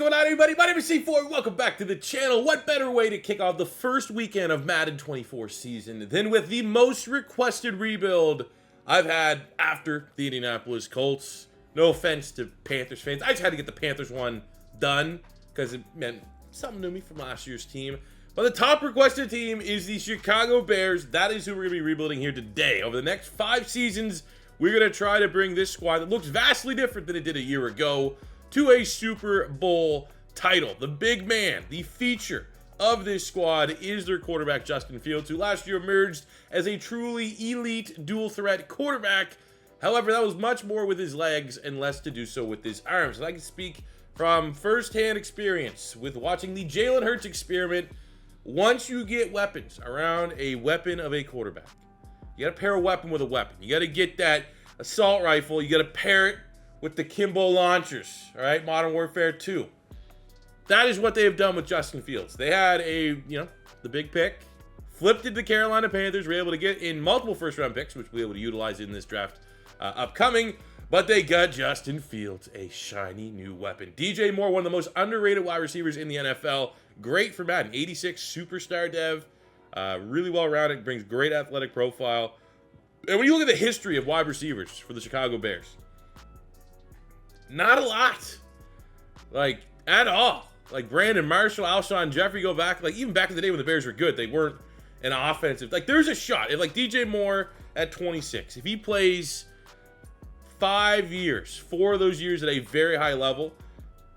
going on, everybody? My name is C4. Welcome back to the channel. What better way to kick off the first weekend of Madden 24 season than with the most requested rebuild I've had after the Indianapolis Colts. No offense to Panthers fans. I just had to get the Panthers one done because it meant something to me from last year's team. But the top requested team is the Chicago Bears. That is who we're going to be rebuilding here today. Over the next 5 seasons, we're going to try to bring this squad that looks vastly different than it did a year ago to a Super Bowl title. The big man, the feature of this squad is their quarterback, Justin Fields, who last year emerged as a truly elite dual threat quarterback. However, that was much more with his legs and less to do so with his arms. And I can speak from firsthand experience with watching the Jalen Hurts experiment. Once you get weapons around a weapon of a quarterback, you got to pair a weapon with a weapon. You got to get that assault rifle. You got to pair it with the Kimbo launchers, all right? Modern Warfare 2. That is what they have done with Justin Fields. They had the big pick, flipped it to the Carolina Panthers, were able to get in multiple first-round picks, which we'll be able to utilize in this draft upcoming, but they got Justin Fields, a shiny new weapon. DJ Moore, one of the most underrated wide receivers in the NFL. Great for Madden, 86 superstar dev, really well-rounded, brings great athletic profile. And when you look at the history of wide receivers for the Chicago Bears, not a lot, like, at all. Like, Brandon Marshall, Alshon Jeffrey, go back, like, even back in the day when the Bears were good, they weren't an offensive, like, there's a shot. If, like, DJ Moore at 26, if he plays 5 years, 4 of those years at a very high level,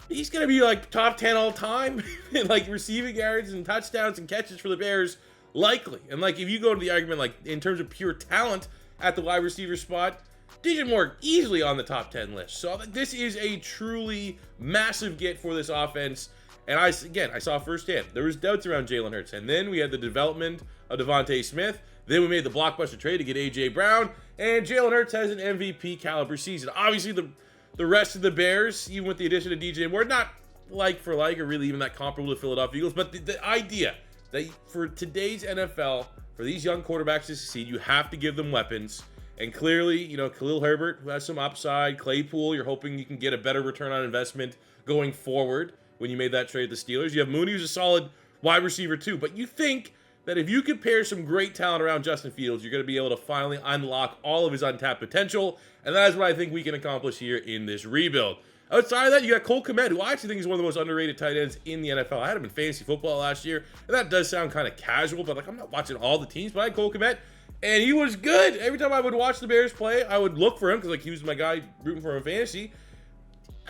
he's going to be, like, top 10 all time, like, receiving yards and touchdowns and catches for the Bears, likely. And, like, if you go to the argument, like, in terms of pure talent at the wide receiver spot, DJ Moore easily on the top 10 list. So this is a truly massive get for this offense. And I saw firsthand, there was doubts around Jalen Hurts. And then we had the development of Devontae Smith. Then we made the blockbuster trade to get A.J. Brown. And Jalen Hurts has an MVP caliber season. Obviously, the rest of the Bears, even with the addition of DJ Moore, not like for like or really even that comparable to Philadelphia Eagles. But the idea that for today's NFL, for these young quarterbacks to succeed, you have to give them weapons. And clearly, Khalil Herbert, who has some upside, Claypool, you're hoping you can get a better return on investment going forward when you made that trade with the Steelers. You have Mooney, who's a solid wide receiver too. But you think that if you could pair some great talent around Justin Fields, you're going to be able to finally unlock all of his untapped potential. And that is what I think we can accomplish here in this rebuild. Outside of that, you got Cole Kmet, who I actually think is one of the most underrated tight ends in the NFL. I had him in fantasy football last year, and that does sound kind of casual, but like I'm not watching all the teams, but I had Cole Kmet. And he was good. Every time I would watch the Bears play, I would look for him because, like, he was my guy rooting for him in fantasy.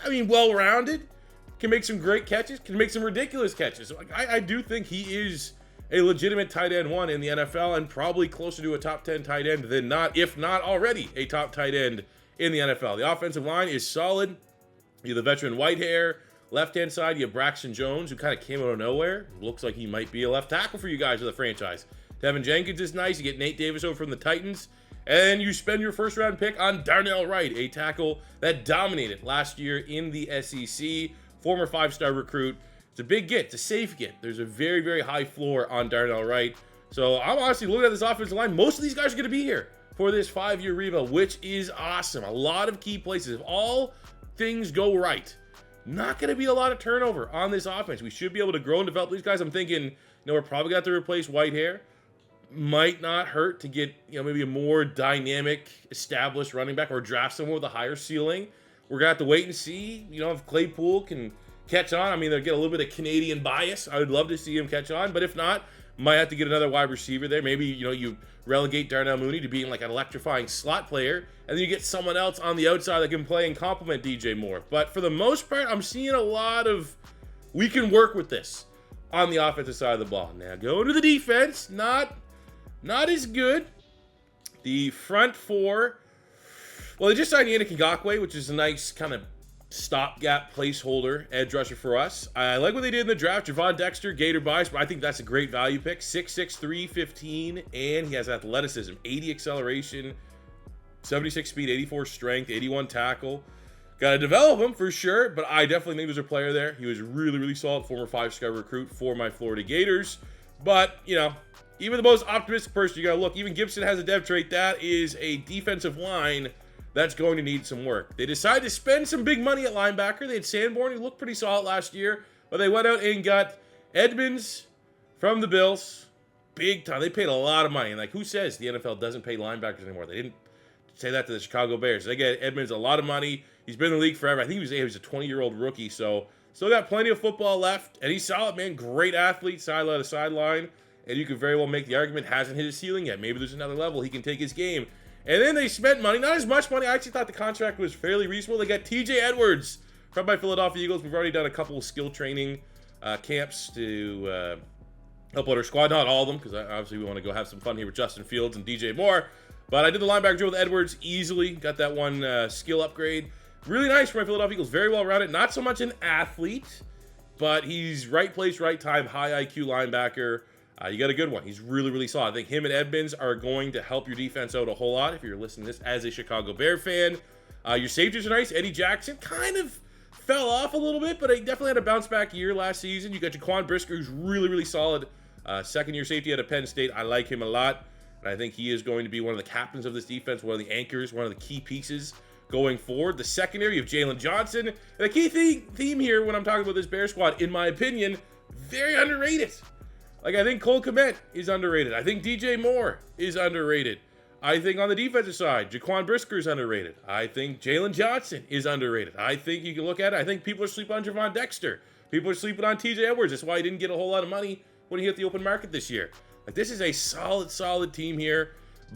I mean, well-rounded, can make some great catches, can make some ridiculous catches. So, like, I do think he is a legitimate tight end one in the NFL and probably closer to a top 10 tight end than not, if not already a top tight end in the NFL. The offensive line is solid. You have the veteran Whitehair. Left-hand side, you have Braxton Jones, who kind of came out of nowhere. Looks like he might be a left tackle for you guys of the franchise. Tevin Jenkins is nice. You get Nate Davis over from the Titans. And you spend your first-round pick on Darnell Wright, a tackle that dominated last year in the SEC. Former 5-star recruit. It's a big get. It's a safe get. There's a very, very high floor on Darnell Wright. So I'm honestly looking at this offensive line. Most of these guys are going to be here for this 5-year rebuild, which is awesome. A lot of key places. If all things go right, not going to be a lot of turnover on this offense. We should be able to grow and develop these guys. I'm thinking, we're probably going to have to replace Whitehair. Might not hurt to get, maybe a more dynamic, established running back or draft someone with a higher ceiling. We're going to have to wait and see, if Claypool can catch on. I mean, they'll get a little bit of Canadian bias. I would love to see him catch on. But if not, might have to get another wide receiver there. Maybe, you relegate Darnell Mooney to being like an electrifying slot player. And then you get someone else on the outside that can play and complement DJ Moore. But for the most part, I'm seeing a lot of, we can work with this on the offensive side of the ball. Now, go to the defense. Not as good. The front four, well, they just signed Yannick Ngakoue, which is a nice kind of stopgap placeholder edge rusher for us. I like what they did in the draft. Javon Dexter, Gator bias, but I think that's a great value pick. 6'6", 315, and he has athleticism, 80 acceleration, 76 speed, 84 strength, 81 tackle. Got to develop him for sure, but I definitely think there's a player there. He was really, really solid, former 5-star recruit for my Florida Gators. But, even the most optimistic person, you got to look. Even Gibson has a dev trait. That is a defensive line that's going to need some work. They decided to spend some big money at linebacker. They had Sanborn, who looked pretty solid last year, but they went out and got Edmonds from the Bills. Big time. They paid a lot of money. And like, who says the NFL doesn't pay linebackers anymore? They didn't say that to the Chicago Bears. They get Edmonds a lot of money. He's been in the league forever. I think he was a 20-year-old rookie, so still got plenty of football left. And he's solid, man. Great athlete, sideline to sideline. And you could very well make the argument hasn't hit his ceiling yet. Maybe there's another level he can take his game. And then they spent money, not as much money. I actually thought the contract was fairly reasonable. They got TJ Edwards from my Philadelphia Eagles. We've already done a couple of skill training camps to help out our squad. Not all of them, because obviously we want to go have some fun here with Justin Fields and DJ Moore. But I did the linebacker drill with Edwards easily. Got that one skill upgrade. Really nice for my Philadelphia Eagles. Very well rounded. Not so much an athlete, but he's right place, right time, high IQ linebacker. You got a good one. He's really, really solid. I think him and Edmonds are going to help your defense out a whole lot if you're listening to this as a Chicago Bear fan. Your safeties are nice. Eddie Jackson kind of fell off a little bit, but he definitely had a bounce back year last season. You got Jaquan Brisker, who's really, really solid. Second-year safety out of Penn State. I like him a lot. And I think he is going to be one of the captains of this defense, one of the anchors, one of the key pieces going forward. The secondary of Jalen Johnson. And the key theme here when I'm talking about this Bear squad, in my opinion, very underrated. Like, I think Cole Kmet is underrated. I think DJ Moore is underrated. I think on the defensive side, Jaquan Brisker is underrated. I think Jalen Johnson is underrated. I think you can look at it. I think people are sleeping on Javon Dexter. People are sleeping on TJ Edwards. That's why he didn't get a whole lot of money when he hit the open market this year. Like, this is a solid team here,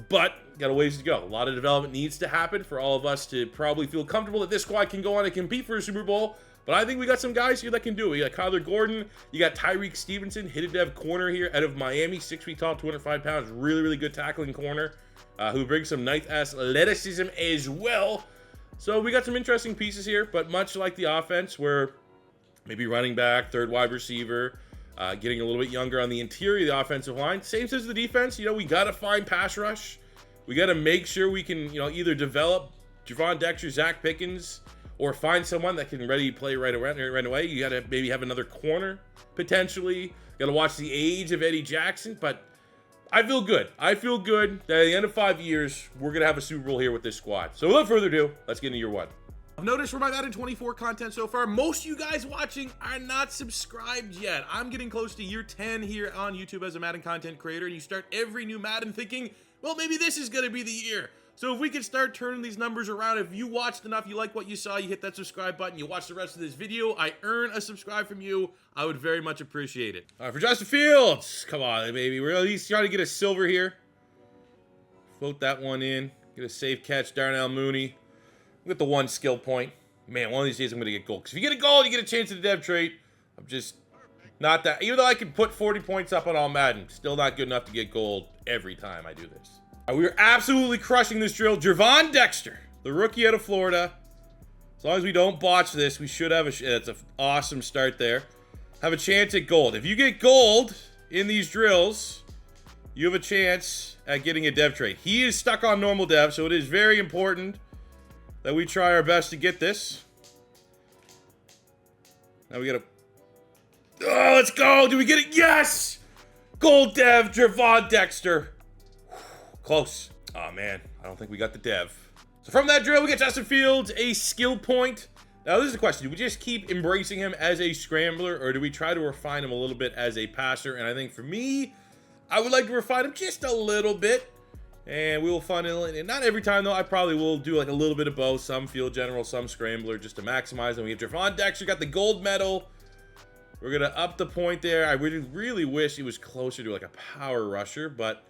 but got a ways to go. A lot of development needs to happen for all of us to probably feel comfortable that this squad can go on and compete for a Super Bowl. But I think we got some guys here that can do it. You got Kyler Gordon. You got Tyreek Stevenson, hit a dev corner here out of Miami. 6 feet tall, 205 pounds. Really, really good tackling corner. Who brings some nice athleticism as well. So we got some interesting pieces here. But much like the offense, where maybe running back, third wide receiver, getting a little bit younger on the interior of the offensive line. Same as the defense. We got to find pass rush. We got to make sure we can, either develop Javon Dexter, Zach Pickens, or find someone that can ready play right away. You got to maybe have another corner, potentially. Got to watch the age of Eddie Jackson, but I feel good. I feel good that at the end of 5 years, we're going to have a Super Bowl here with this squad. So without further ado, let's get into year one. I've noticed for my Madden 24 content so far, most of you guys watching are not subscribed yet. I'm getting close to year 10 here on YouTube as a Madden content creator, and you start every new Madden thinking, well, maybe this is going to be the year. So if we could start turning these numbers around, if you watched enough, you like what you saw, you hit that subscribe button, you watch the rest of this video, I earn a subscribe from you, I would very much appreciate it. All right, for Justin Fields, come on, baby. We're at least trying to get a silver here. Float that one in. Get a safe catch, Darnell Mooney. Get the one skill point. Man, one of these days I'm going to get gold. Because if you get a gold, you get a chance at the dev trait. I'm just not that. Even though I can put 40 points up on all Madden, still not good enough to get gold every time I do this. We are absolutely crushing this drill. Javon Dexter, the rookie out of Florida. As long as we don't botch this, we should have that's an awesome start there. Have a chance at gold. If you get gold in these drills, you have a chance at getting a dev trait. He is stuck on normal dev, so it is very important that we try our best to get this. Now we gotta... Oh, let's go! Do we get it? Yes! Gold dev, Javon Dexter. Close. Oh, man. I don't think we got the dev. So from that drill, we get Justin Fields, a skill point. Now, this is the question. Do we just keep embracing him as a scrambler, or do we try to refine him a little bit as a passer? And I think for me, I would like to refine him just a little bit. And we will find it. And not every time, though. I probably will do like a little bit of both. Some field general, some scrambler, just to maximize. And we have Javon Dexter, got the gold medal. We're going to up the point there. I really wish he was closer to like a power rusher, but...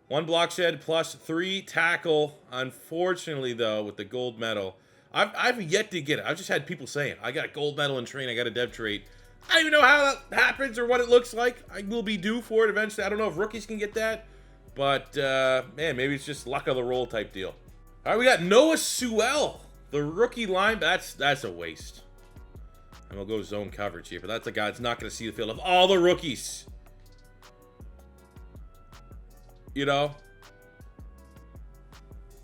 1 block shed plus 3 tackle. Unfortunately, though, with the gold medal, I've yet to get it. I've just had people saying, I got a gold medal in training, I got a dev trait. I don't even know how that happens or what it looks like. I will be due for it eventually. I don't know if rookies can get that. But, man, maybe it's just luck of the roll type deal. All right, we got Noah Sewell, the rookie line. That's a waste. And we'll go zone coverage here. But that's a guy that's not going to see the field of all the rookies.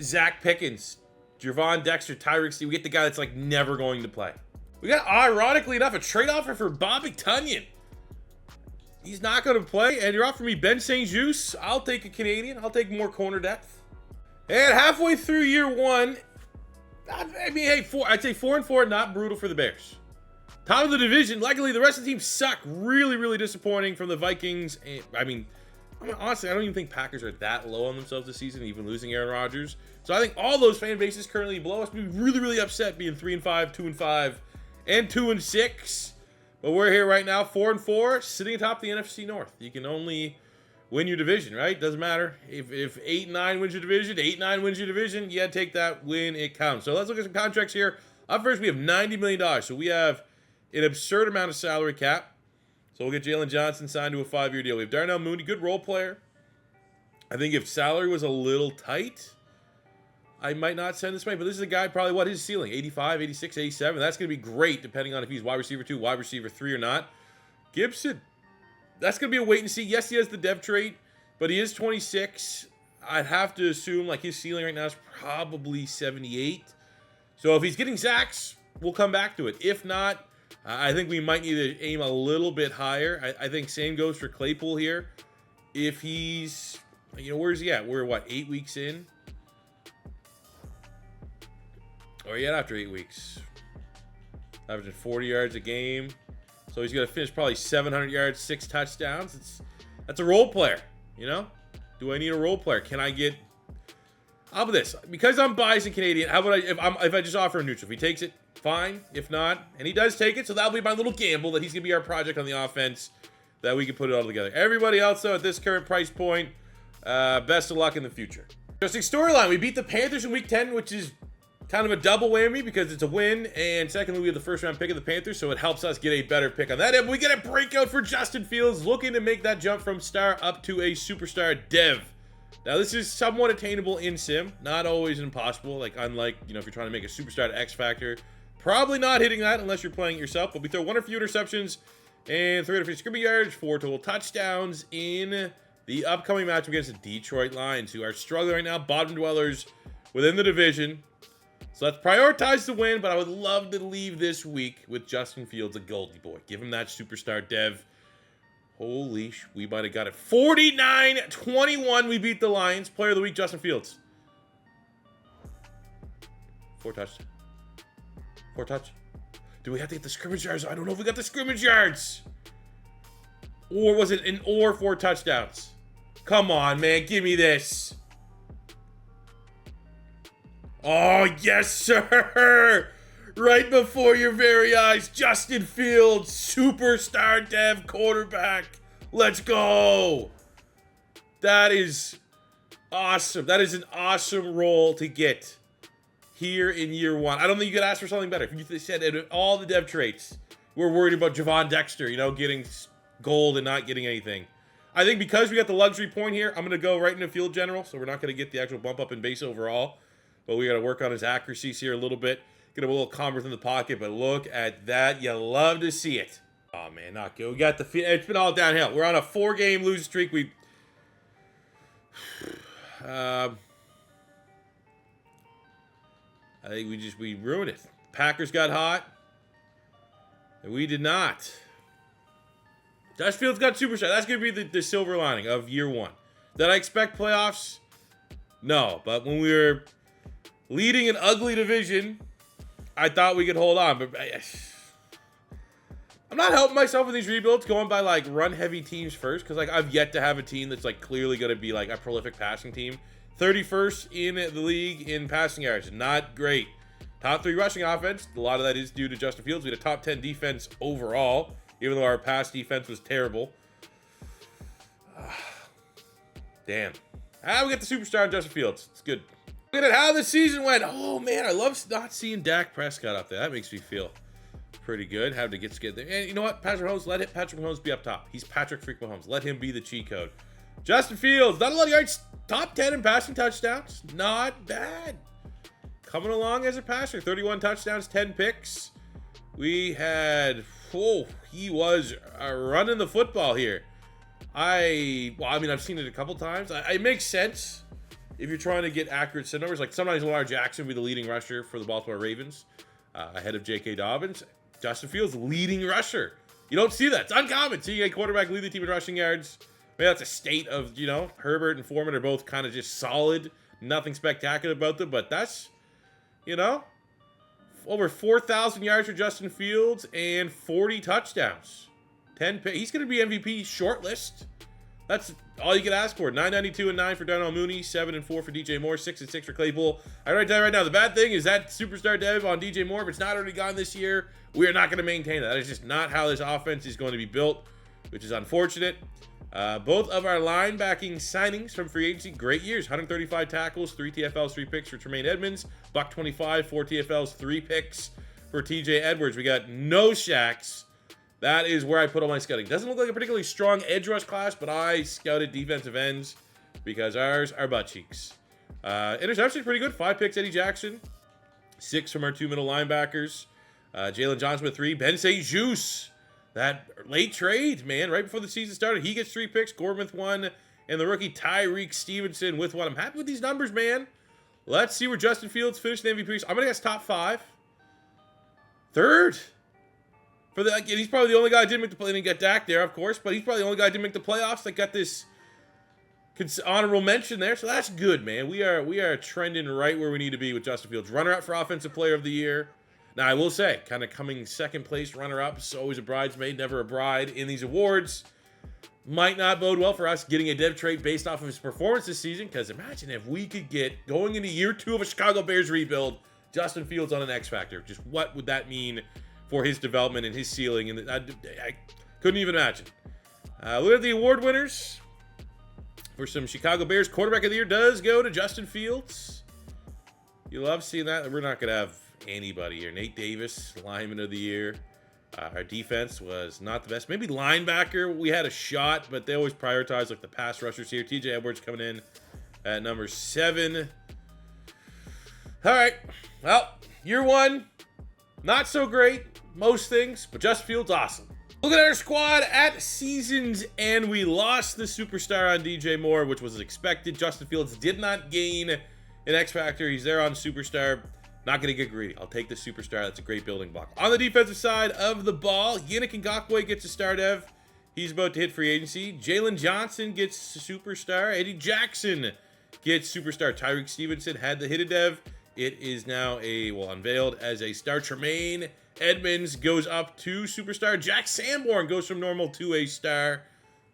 Zach Pickens, Javon Dexter, Tyreek Stevenson. We get the guy that's like never going to play. We got, ironically enough, a trade offer for Bobby Tunyon. He's not going to play, and you're offering me Ben St-Juste. I'll take a Canadian. I'll take more corner depth. And halfway through year one, I mean, hey, I'd say 4-4, not brutal for the Bears. Top of the division. Luckily, the rest of the teams suck. Really, really disappointing from the Vikings. And, I mean, honestly, I don't even think Packers are that low on themselves this season, even losing Aaron Rodgers. So I think all those fan bases currently below us would be really, really upset being 3-5, 2-5, and 2-6. But we're here right now, 4-4, sitting atop the NFC North. You can only win your division, right? Doesn't matter. If 8-9 wins your division, 8-9 wins your division, you gotta take that win. It counts. So let's look at some contracts here. Up first, we have $90 million. So we have an absurd amount of salary cap. So we'll get Jalen Johnson signed to a 5-year deal. We have Darnell Mooney, good role player. I think if salary was a little tight, I might not send this way. But this is a guy probably, what, his ceiling? 85, 86, 87. That's going to be great depending on if he's wide receiver 2, wide receiver 3 or not. Gibson, that's going to be a wait and see. Yes, he has the dev trait, but he is 26. I'd have to assume like his ceiling right now is probably 78. So if he's getting sacks, we'll come back to it. If not, I think we might need to aim a little bit higher. I think same goes for Claypool here. If he's, where's he at? We're, what, 8 weeks in? Or yet after 8 weeks. Averaging 40 yards a game. So he's going to finish probably 700 yards, 6 touchdowns. That's a role player, Do I need a role player? Can I get... How about this? Because I'm biased and Canadian, how about if I just offer a neutral? If he takes it, fine. If not, and he does take it, so that'll be my little gamble that he's going to be our project on the offense, that we can put it all together. Everybody else, though, at this current price point, best of luck in the future. Interesting storyline. We beat the Panthers in Week 10, which is kind of a double whammy because it's a win, and secondly, we have the first-round pick of the Panthers, so it helps us get a better pick on that end. We get a breakout for Justin Fields, looking to make that jump from star up to a superstar dev. Now, this is somewhat attainable in sim, not always impossible, like unlike, if you're trying to make a superstar to X Factor. Probably not hitting that unless you're playing it yourself, but we throw 1 or few interceptions and 350 scrimmage yards, 4 total touchdowns in the upcoming matchup against the Detroit Lions, who are struggling right now, bottom dwellers within the division. So let's prioritize the win, but I would love to leave this week with Justin Fields, a Goldie boy. Give him that superstar dev. Holy sh... We might have got it. 49-21, we beat the Lions. Player of the week, Justin Fields. 4 touchdowns. 4 touch. Do we have to get the scrimmage yards? I don't know if we got the scrimmage yards. Or was it an 4 touchdowns? Come on, man. Give me this. Oh, yes, sir. Right before your very eyes, Justin Fields, superstar dev quarterback. Let's go. That is awesome. That is an awesome role to get here in year 1. I don't think you could ask for something better. If you said all the dev traits, we're worried about Javon Dexter, getting gold and not getting anything. I think because we got the luxury point here, I'm going to go right into field general, so we're not going to get the actual bump up in base overall. But we got to work on his accuracies here a little bit. Get him a little calmer within the pocket, but look at that. You love to see it. Oh, man, not good. We got the... It's been all downhill. We're on a 4-game losing streak. I think we ruined it. Packers got hot, and we did not. Josh Fields got superstar. That's going to be the silver lining of year 1. Did I expect playoffs? No, but when we were leading an ugly division, I thought we could hold on. But I'm not helping myself with these rebuilds, going by like run-heavy teams first, because like I've yet to have a team that's like clearly going to be like a prolific passing team. 31st in the league in passing yards. Not great. Top 3 rushing offense. A lot of that is due to Justin Fields. We had a top 10 defense overall, even though our pass defense was terrible. Damn. We got the superstar in Justin Fields. It's good. Look at how the season went. Oh, man. I love not seeing Dak Prescott up there. That makes me feel pretty good. Have to get there. And you know what? Patrick Mahomes be up top. He's Patrick Freak Mahomes. Let him be the cheat code. Justin Fields. Not a lot of yards. Top 10 in passing touchdowns. Not bad. Coming along as a passer. 31 touchdowns, 10 picks. We had... Oh, he was running the football here. I've seen it a couple times. It makes sense if you're trying to get accurate sim numbers. Like sometimes Lamar Jackson will be the leading rusher for the Baltimore Ravens, ahead of J.K. Dobbins. Justin Fields, leading rusher. You don't see that. It's uncommon. Seeing a quarterback lead the team in rushing yards. Maybe that's a state of, Herbert and Foreman are both kind of just solid. Nothing spectacular about them, but that's, over 4,000 yards for Justin Fields and 40 touchdowns. He's going to be MVP shortlist. That's all you can ask for. 992 and 9 for Darnell Mooney, 7 and 4 for DJ Moore, 6 and 6 for Claypool. I write that right now. The bad thing is that superstar dev on DJ Moore, if it's not already gone this year, we are not going to maintain that. That is just not how this offense is going to be built, which is unfortunate. Both of our linebacking signings from free agency, great years. 135 tackles, 3 TFLs, 3 picks for Tremaine Edmonds. $125, 4 TFLs, 3 picks for TJ Edwards. We got no Shaqs. That is where I put all my scouting. Doesn't look like a particularly strong edge rush class, but I scouted defensive ends because ours are butt cheeks. Interception pretty good. 5 picks, Eddie Jackson. 6 from our 2 middle linebackers. Jalen Johnson with 3. Ben St-Juste. That late trade, man, right before the season started. He gets 3 picks. Gordon with 1. And the rookie Tyreek Stevenson with 1. I'm happy with these numbers, man. Let's see where Justin Fields finished the MVP. I'm going to guess top 5. 3rd. He's probably the only guy that didn't make the play. Didn't get Dak there, of course, but he's probably the only guy that didn't make the playoffs that got this honorable mention there. So that's good, man. We are trending right where we need to be with Justin Fields. Runner-up for Offensive Player of the Year. Now, I will say, kind of coming second place runner-up, is always a bridesmaid, never a bride in these awards. Might not bode well for us getting a dev trait based off of his performance this season, because imagine if we could get, going into year 2 of a Chicago Bears rebuild, Justin Fields on an X Factor. Just what would that mean for his development and his ceiling? And I couldn't even imagine. Look at the award winners for some Chicago Bears. Quarterback of the Year does go to Justin Fields. You love seeing that. We're not going to have anybody here. Nate Davis, Lineman of the Year. Our defense was not the best. Maybe linebacker, we had a shot, but they always prioritize like the pass rushers here. TJ Edwards coming in at number 7. All right. Well, year 1, not so great. Most things, but Justin Fields, awesome. Look at our squad at season's end. We lost the superstar on DJ Moore, which was expected. Justin Fields did not gain an X Factor. He's there on superstar. Not going to get greedy. I'll take the superstar. That's a great building block. On the defensive side of the ball, Yannick Ngakoue gets a star dev. He's about to hit free agency. Jalen Johnson gets superstar. Eddie Jackson gets superstar. Tyreek Stevenson had the hit a dev. It is now unveiled as a star. Tremaine Edmonds goes up to superstar. Jack Sanborn goes from normal to a star.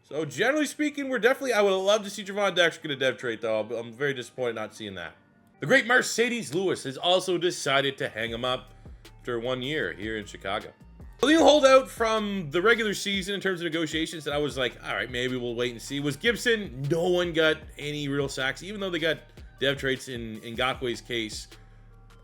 So generally speaking, I would have loved to see Javon Dexter get a dev trait, though. I'm very disappointed not seeing that. The great Mercedes Lewis has also decided to hang him up after 1 year here in Chicago. The only holdout from the regular season in terms of negotiations that I was like, all right, maybe we'll wait and see, was Gibson. No one got any real sacks, even though they got dev traits in Ngakoue's case.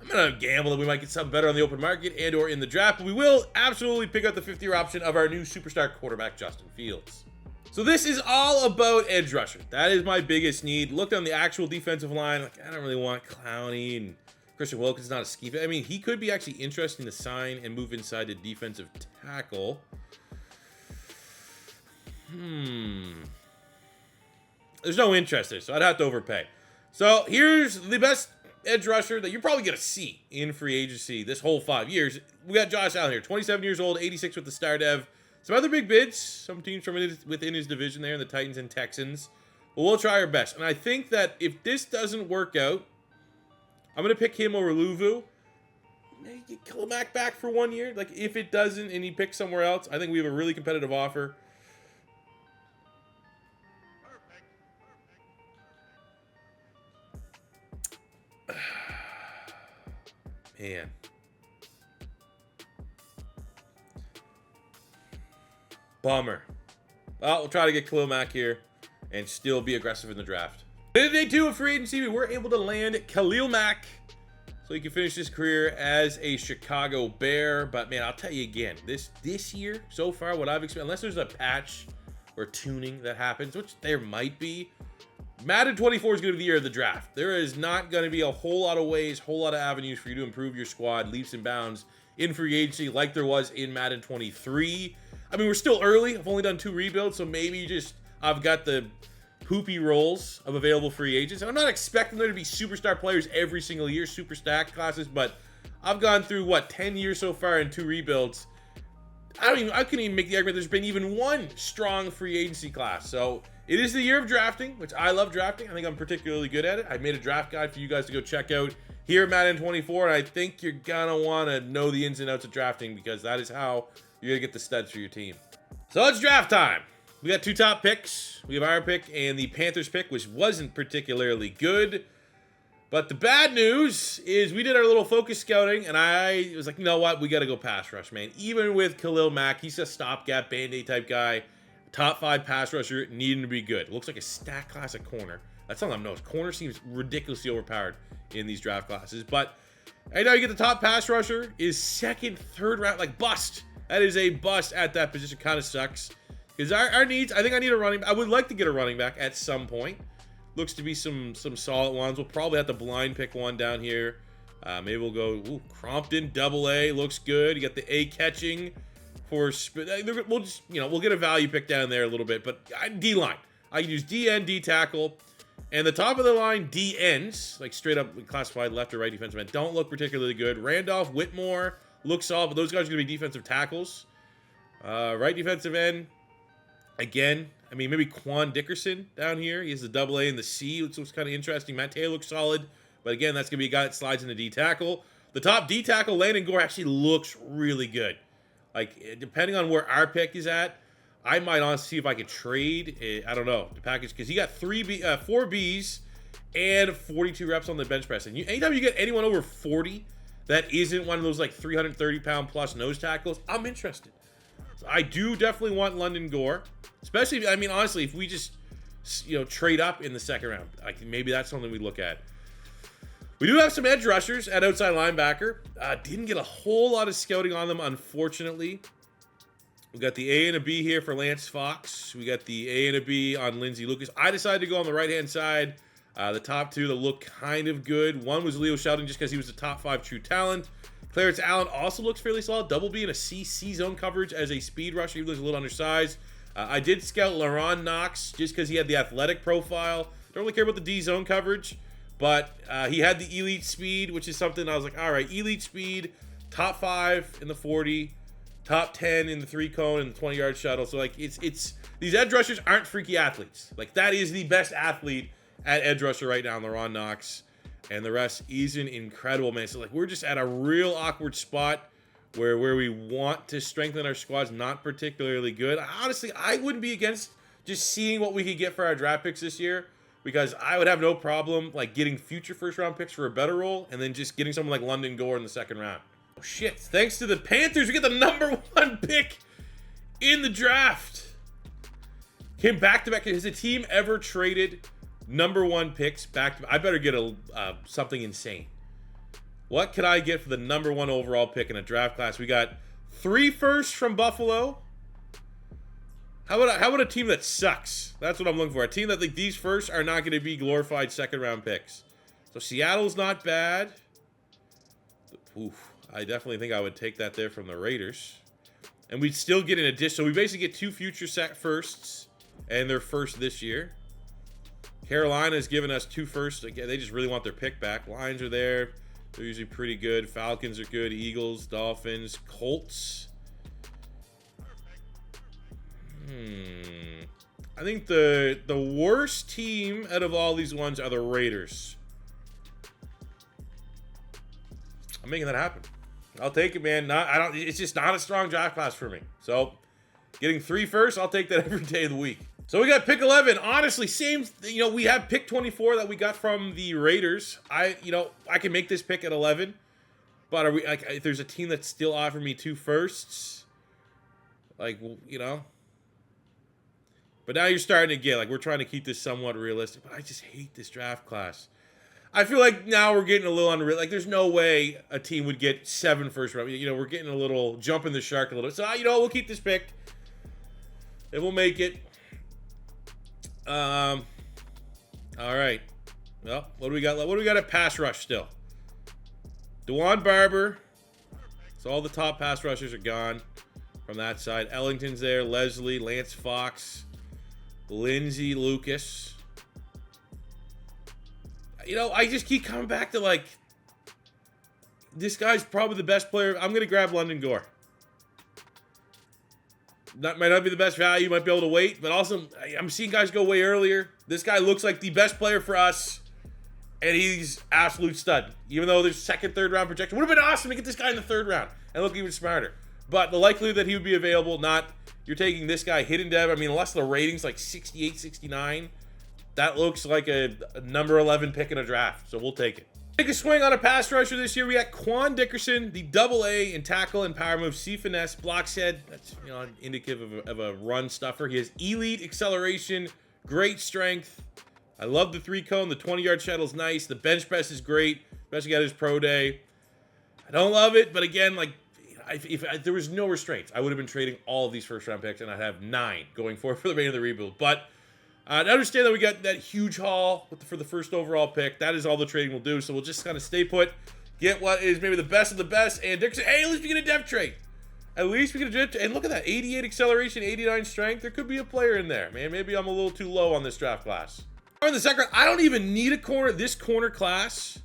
I'm going to gamble that we might get something better on the open market and or in the draft, but we will absolutely pick up the 50-year option of our new superstar quarterback, Justin Fields. So this is all about edge rusher. That is my biggest need. Looked on the actual defensive line. Like, I don't really want Clowney, and Christian Wilkins not a scheme. I mean, he could be actually interesting to sign and move inside the defensive tackle. There's no interest there, so I'd have to overpay. So here's the best edge rusher that you're probably going to see in free agency this whole 5 years. We got Josh Allen here, 27 years old, 86 with the star dev. Some other big bids, some teams from within his division there, the Titans and Texans. But we'll try our best. And I think that if this doesn't work out, I'm going to pick him over Luvu. Maybe get Kilimak back for 1 year. Like, if it doesn't and he picks somewhere else, I think we have a really competitive offer. Man. Bummer. Well, we'll try to get Kilimak here and still be aggressive in the draft. In day 2 of free agency, we were able to land Khalil Mack so he can finish his career as a Chicago Bear. But man, I'll tell you again, this year so far, what I've experienced, unless there's a patch or tuning that happens, which there might be, Madden 24 is going to be the year of the draft. There is not going to be a whole lot of ways, whole lot of avenues for you to improve your squad, leaps and bounds in free agency like there was in Madden 23. I mean, we're still early. I've only done 2 rebuilds, so maybe I've got the poopy roles of available free agents. And I'm not expecting there to be superstar players every single year, super stack classes, but I've gone through, 10 years so far in 2 rebuilds. I couldn't even make the argument there's been even 1 strong free agency class. So it is the year of drafting, which I love drafting. I think I'm particularly good at it. I made a draft guide for you guys to go check out here at Madden 24, and I think you're gonna want to know the ins and outs of drafting because that is how you're gonna get the studs for your team. So it's draft time. We got 2 top picks. We have our pick and the Panthers pick, which wasn't particularly good. But the bad news is we did our little focus scouting, and I was like, you know what? We got to go pass rush, man. Even with Khalil Mack, he's a stopgap, Band-Aid type guy. Top 5 pass rusher, needing to be good. Looks like a stack class at corner. That's something I've noticed. Corner seems ridiculously overpowered in these draft classes. But I know you get the top pass rusher, is second, third round, like bust. That is a bust at that position. Kind of sucks. Because our needs, I think I need a running back. I would like to get a running back at some point. Looks to be some solid ones. We'll probably have to blind pick one down here. Maybe we'll go Crompton, AA. Looks good. You got the A catching for. We'll just we'll get a value pick down there a little bit. But D line, I can use DN, D tackle, and the top of the line D ends, like straight up classified left or right defensive end, don't look particularly good. Randolph, Whitmore looks solid, but those guys are going to be defensive tackles. Right defensive end, again. I mean, maybe Quan Dickerson down here. He has the AA and the C, which looks kind of interesting. Matt Taylor looks solid. But again, that's going to be a guy that slides into D tackle. The top D tackle, Landon Gore, actually looks really good. Like, depending on where our pick is at, I might honestly see if I could trade. I don't know. The package, because he got 4 Bs and 42 reps on the bench press. And anytime you get anyone over 40 that isn't one of those like 330-pound plus nose tackles, I'm interested. So I do definitely want London Gore. Especially, I mean, honestly, if we just, trade up in the second round, like maybe that's something we look at. We do have some edge rushers at outside linebacker. Didn't get a whole lot of scouting on them, unfortunately. We got the A and a B here for Lance Fox. We got the A and a B on Lindsey Lucas. I decided to go on the right-hand side. The top 2 that look kind of good. One was Leo Sheldon just because he was the top 5 true talent. Clarence Allen also looks fairly solid. Double B and a C zone coverage as a speed rusher. He looks a little undersized. I did scout LaRon Knox just because he had the athletic profile. Don't really care about the D zone coverage, but he had the elite speed, which is something I was like, all right, elite speed, top 5 in the 40, top 10 in the 3-cone and the 20-yard shuttle. So like it's these edge rushers aren't freaky athletes. Like that is the best athlete at edge rusher right now, LaRon Knox, and the rest isn't incredible, man. So like we're just at a real awkward spot where we want to strengthen our squad's not particularly good. Honestly, I wouldn't be against just seeing what we could get for our draft picks this year, because I would have no problem like getting future first-round picks for a better role and then just getting someone like London Gore in the second round. Oh, shit. Thanks to the Panthers, we get the number 1 pick in the draft. Came back-to-back. Has a team ever traded number 1 picks back-to-back? I better get something insane. What could I get for the number 1 overall pick in a draft class? We got 3 firsts from Buffalo. How about a team that sucks? That's what I'm looking for. A team that like these firsts are not going to be glorified second-round picks. So Seattle's not bad. Oof, I definitely think I would take that there from the Raiders. And we'd still get an addition. So we basically get 2 future firsts and their first this year. Carolina's given us 2 firsts. Again, they just really want their pick back. Lions are there. They're usually pretty good. Falcons are good. Eagles, Dolphins, Colts. I think the worst team out of all these ones are the Raiders. I'm making that happen. I'll take it, man. It's just not a strong draft class for me. So, getting 3 firsts, I'll take that every day of the week. So we got pick 11. Honestly, same. We have pick 24 that we got from the Raiders. I can make this pick at 11, but are we like if there's a team that's still offering me 2 firsts, like But now you're starting to get like we're trying to keep this somewhat realistic. But I just hate this draft class. I feel like now we're getting a little unreal. Like there's no way a team would get 7 first round. We're getting a little jumping the shark a little bit. So we'll keep this pick. And we'll make it. All right. Well, what do we got? What do we got at pass rush still? DeJuan Barber. So all the top pass rushers are gone from that side. Ellington's there. Leslie, Lance Fox, Lindsey Lucas. I just keep coming back to like this guy's probably the best player. I'm gonna grab London Gore. That might not be the best value, might be able to wait, but also I'm seeing guys go way earlier. This guy looks like the best player for us And he's absolute stud. Even though there's second, third round projection. Would have been awesome to get this guy in the third round and look even smarter. But the likelihood that he would be available, not you're taking this guy, hidden dev. I mean, unless the rating's like 68, 69, that looks like a number 11 pick in a draft. So we'll take it. Take a swing on a pass rusher this year. We got Quan Dickerson, the AA in tackle and power move, C finesse, blocks head. That's indicative of a run stuffer. He has elite acceleration, great strength. I love the 3-cone. The 20-yard shuttle's nice. The bench press is great, especially at his pro day. I don't love it, but again, like if there was no restraints, I would have been trading all of these first-round picks, and I'd have 9 going forward for the remainder of the rebuild. But I understand that we got that huge haul for the first overall pick. That is all the trading will do. So we'll just kind of stay put, get what is maybe the best of the best. And Dixon, hey, at least we get a dev trade. At least we get a dev trade. And look at that, 88 acceleration, 89 strength. There could be a player in there, man. Maybe I'm a little too low on this draft class. In the second, I don't even need a corner. This corner class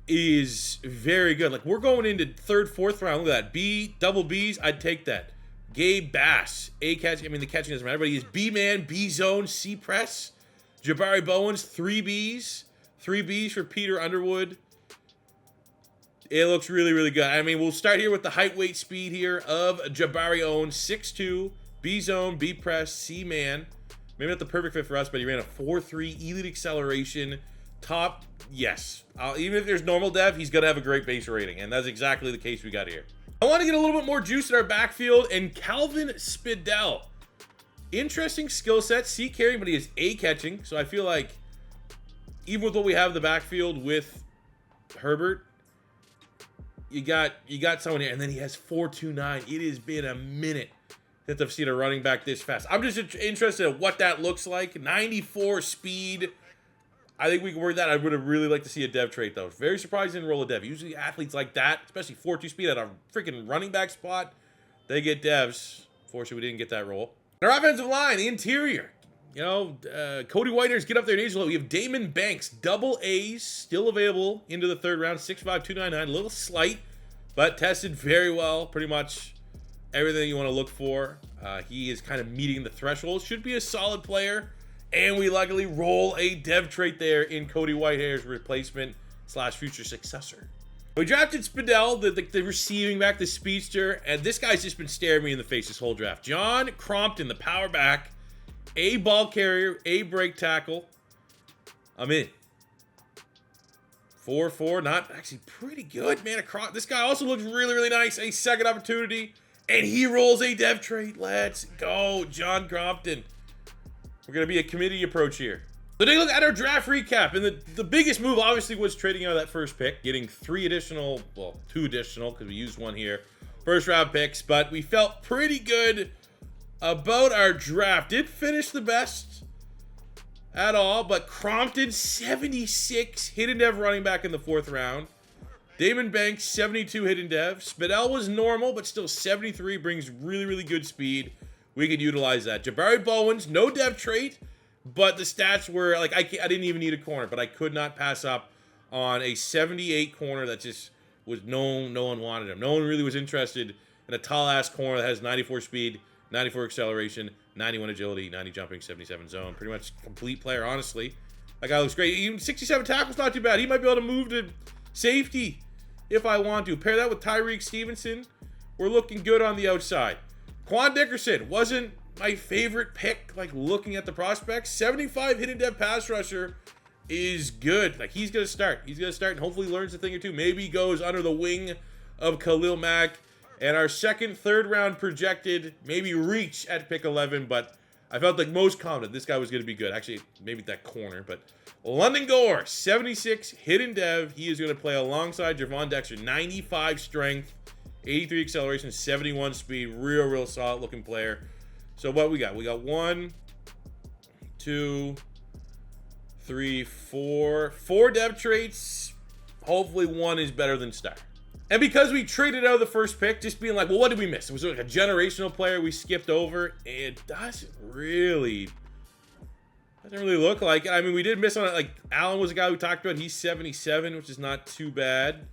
is very good. Like we're going into third, fourth round. Look at that, B, double Bs. I'd take that. Gabe Bass, A catch. I mean, the catching doesn't matter, but he is B-man, B-zone, C-press. Jabari Bowens, 3 Bs. 3 Bs for Peter Underwood. It looks really, really good. I mean, we'll start here with the height, weight, speed here of Jabari Owens, 6'2", B-zone, B-press, C-man. Maybe not the perfect fit for us, but he ran a 4.3, elite acceleration, top, yes. Even if there's normal dev, he's going to have a great base rating, and that's exactly the case we got here. I want to get a little bit more juice in our backfield, and Calvin Spidell. Interesting skill set, C carrying, but he is A catching, so I feel like even with what we have in the backfield with Herbert, you got someone here, and then he has 4.29. It has been a minute since I've seen a running back this fast. I'm just interested in what that looks like. 94 speed. I think we can work that. I would have really liked to see a dev trait, though. Very surprised in roll a dev. Usually athletes like that, especially 4.2 speed at a freaking running back spot, they get devs. Fortunately, we didn't get that roll. Our offensive line, the interior. Cody Whitehair's get up there in age low. We have Damon Banks, double A's, still available into the third round. 6'5", 299, a little slight, but tested very well. Pretty much everything you want to look for. He is kind of meeting the threshold. Should be a solid player. And we luckily roll a dev trait there in Cody Whitehair's replacement / future successor. We drafted Spidell, the receiving back, the speedster, and this guy's just been staring me in the face this whole draft. John Crompton, the power back, A ball carrier, A break tackle. I'm in. 4.4, not actually pretty good, man. This guy also looks really, really nice. A second opportunity, and he rolls a dev trait. Let's go, John Crompton. We're going to be a committee approach here. So take a look at our draft recap. And the biggest move, obviously, was trading out of that first pick, getting 2 additional, because we used one here, first round picks. But we felt pretty good about our draft. Didn't finish the best at all, but Crompton, 76, hidden dev running back in the 4th round. Damon Banks, 72 hidden dev. Spidell was normal, but still 73, brings really, really good speed. We could utilize that. Jabari Bowens, no dev trait, but the stats were like I didn't even need a corner, but I could not pass up on a 78 corner that just was no one wanted him. No one really was interested in a tall ass corner that has 94 speed, 94 acceleration, 91 agility, 90 jumping, 77 zone. Pretty much complete player, honestly. That guy looks great. Even 67 tackles, not too bad. He might be able to move to safety if I want to. Pair that with Tyreek Stevenson. We're looking good on the outside. Quan Dickerson wasn't my favorite pick, like looking at the prospects. 75 hidden dev pass rusher is good. Like he's going to start. He's going to start and hopefully learns a thing or two. Maybe he goes under the wing of Khalil Mack. And our second, third round projected, maybe reach at pick 11, but I felt like most confident this guy was going to be good. Actually, maybe that corner, but London Gore, 76 hidden dev. He is going to play alongside Javon Dexter, 95 strength. 83 acceleration, 71 speed, real solid looking player. So what we got? We got 1, 2, 3, 4 dev traits. Hopefully one is better than star. And because we traded out of the first pick, just being like, well, what did we miss? It was like a generational player we skipped over. It doesn't really look like it. I mean, we did miss on it. Like Allen was a guy we talked about. He's 77, which is not too bad.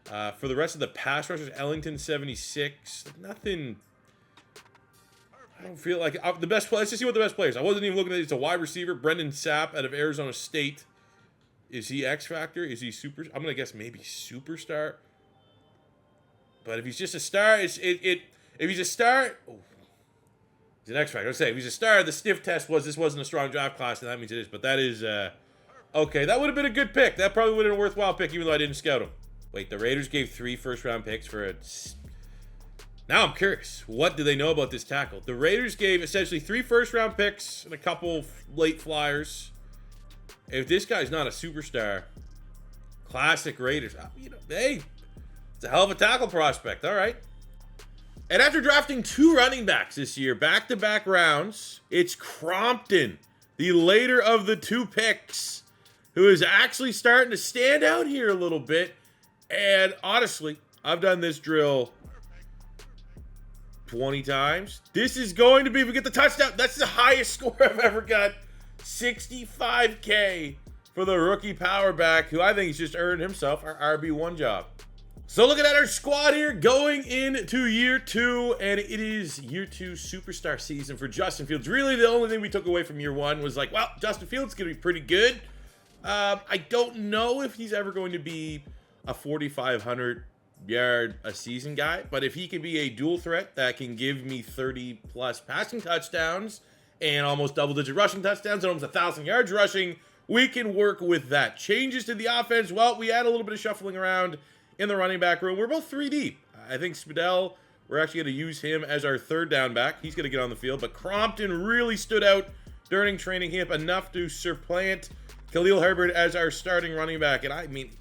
For the rest of the pass rushers, Ellington 76. Nothing. I don't feel like the best player. Let's just see what the best players. I wasn't even looking at it. It's a wide receiver, Brendan Sapp out of Arizona State. Is he X Factor? Is he super? I'm going to guess maybe superstar. But if he's just a star, if he's a star, oh, he's an X Factor. I'll say if he's a star, the sniff test was this wasn't a strong draft class, and that means it is. But that is, okay, that would have been a good pick. That probably would have been a worthwhile pick, even though I didn't scout him. Wait, the Raiders gave 3 first-round picks for a... Now I'm curious. What do they know about this tackle? The Raiders gave essentially 3 first-round picks and a couple late flyers. If this guy's not a superstar, classic Raiders. You know, hey, it's a hell of a tackle prospect. All right. And after drafting 2 running backs this year, back-to-back rounds, it's Crompton, the later of the 2 picks, who is actually starting to stand out here a little bit. And honestly, I've done this drill 20 times. This is going to be, if we get the touchdown, that's the highest score I've ever got. 65K for the rookie power back, who I think has just earned himself our RB1 job. So looking at our squad here, going into year 2, and it is year 2 superstar season for Justin Fields. Really, the only thing we took away from year 1 was like, well, Justin Fields is going to be pretty good. I don't know if he's ever going to be a 4,500 yard a season guy, but if he can be a dual threat that can give me 30 plus passing touchdowns and almost double-digit rushing touchdowns and almost 1,000 yards rushing, we can work with that. Changes to the offense, well, we had a little bit of shuffling around in the running back room. We're both 3 deep. I think Spadell, we're actually going to use him as our 3rd down back. He's going to get on the field, but Crompton really stood out during training camp enough to supplant Khalil Herbert as our starting running back. And I mean,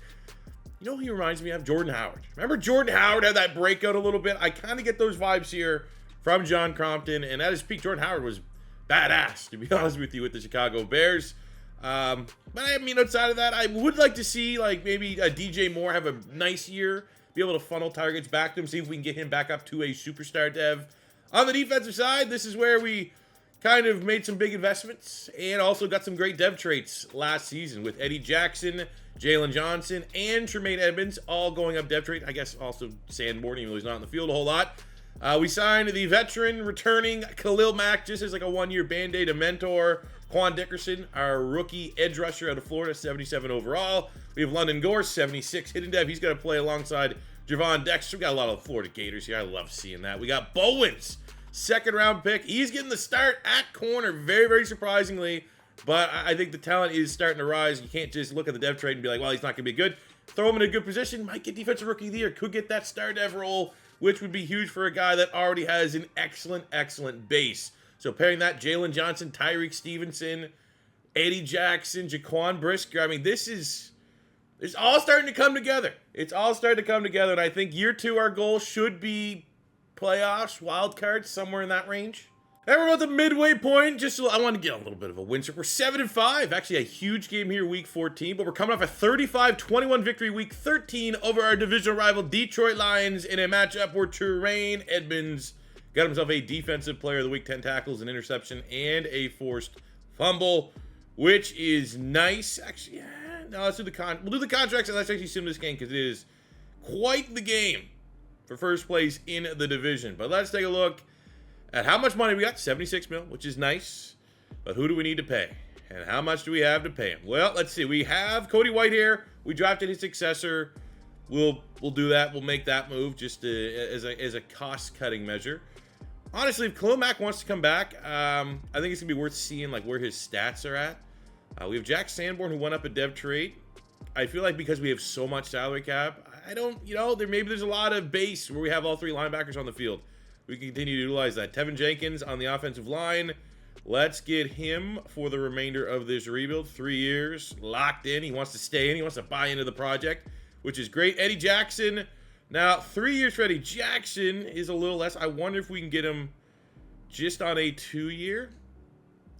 you know who he reminds me of? Jordan Howard. Remember Jordan Howard had that breakout a little bit? I kind of get those vibes here from John Crompton. And at his peak, Jordan Howard was badass, to be honest with you, with the Chicago Bears. But I mean, outside of that, I would like to see like maybe a DJ Moore have a nice year, be able to funnel targets back to him, see if we can get him back up to a superstar dev. On the defensive side, this is where we kind of made some big investments and also got some great dev traits last season with Eddie Jackson, Jalen Johnson, and Tremaine Edmonds all going up dev trait. I guess also Sanborn, even though he's not in the field a whole lot. We signed the veteran returning Khalil Mack just as like a 1-year Band-Aid, a mentor. Quan Dickerson, our rookie edge rusher out of Florida, 77 overall. We have London Gore, 76 hidden dev. He's going to play alongside Javon Dexter. We got a lot of Florida Gators here. I love seeing that. We got Bowens, 2nd round pick. He's getting the start at corner, very, very surprisingly. But I think the talent is starting to rise. You can't just look at the dev trade and be like, well, he's not going to be good. Throw him in a good position. Might get defensive rookie of the year. Could get that star dev role, which would be huge for a guy that already has an excellent, excellent base. So pairing that, Jalen Johnson, Tyreek Stevenson, Eddie Jackson, Jaquan Brisker. I mean, it's all starting to come together. It's all starting to come together. And I think year 2, our goal should be playoffs, wild cards, somewhere in that range. And we're about the midway point. Just I want to get a little bit of a win streak. We're 7-5. Actually, a huge game here, week 14. But we're coming off a 35-21 victory, week 13 over our divisional rival Detroit Lions in a matchup where Tremaine Edmonds got himself a defensive player of the week, 10 tackles, an interception, and a forced fumble, which is nice. Actually, yeah, no, let's do we'll do the contracts and let's actually sim this game because it is quite the game for first place in the division. But let's take a look at how much money we got. 76 mil, which is nice. But who do we need to pay? And how much do we have to pay him? Well, let's see. We have Cody Whitehair. We drafted his successor. We'll do that. We'll make that move just as a cost-cutting measure. Honestly, if Khalil Mack wants to come back, I think it's going to be worth seeing like where his stats are at. We have Jack Sanborn, who went up a dev trait. I feel like because we have so much salary cap, I don't, there's a lot of base where we have all 3 linebackers on the field. We can continue to utilize that. Tevin Jenkins on the offensive line. Let's get him for the remainder of this rebuild. 3 years, locked in. He wants to stay in. He wants to buy into the project, which is great. Eddie Jackson. Now, 3 years for Eddie Jackson is a little less. I wonder if we can get him just on a 2-year.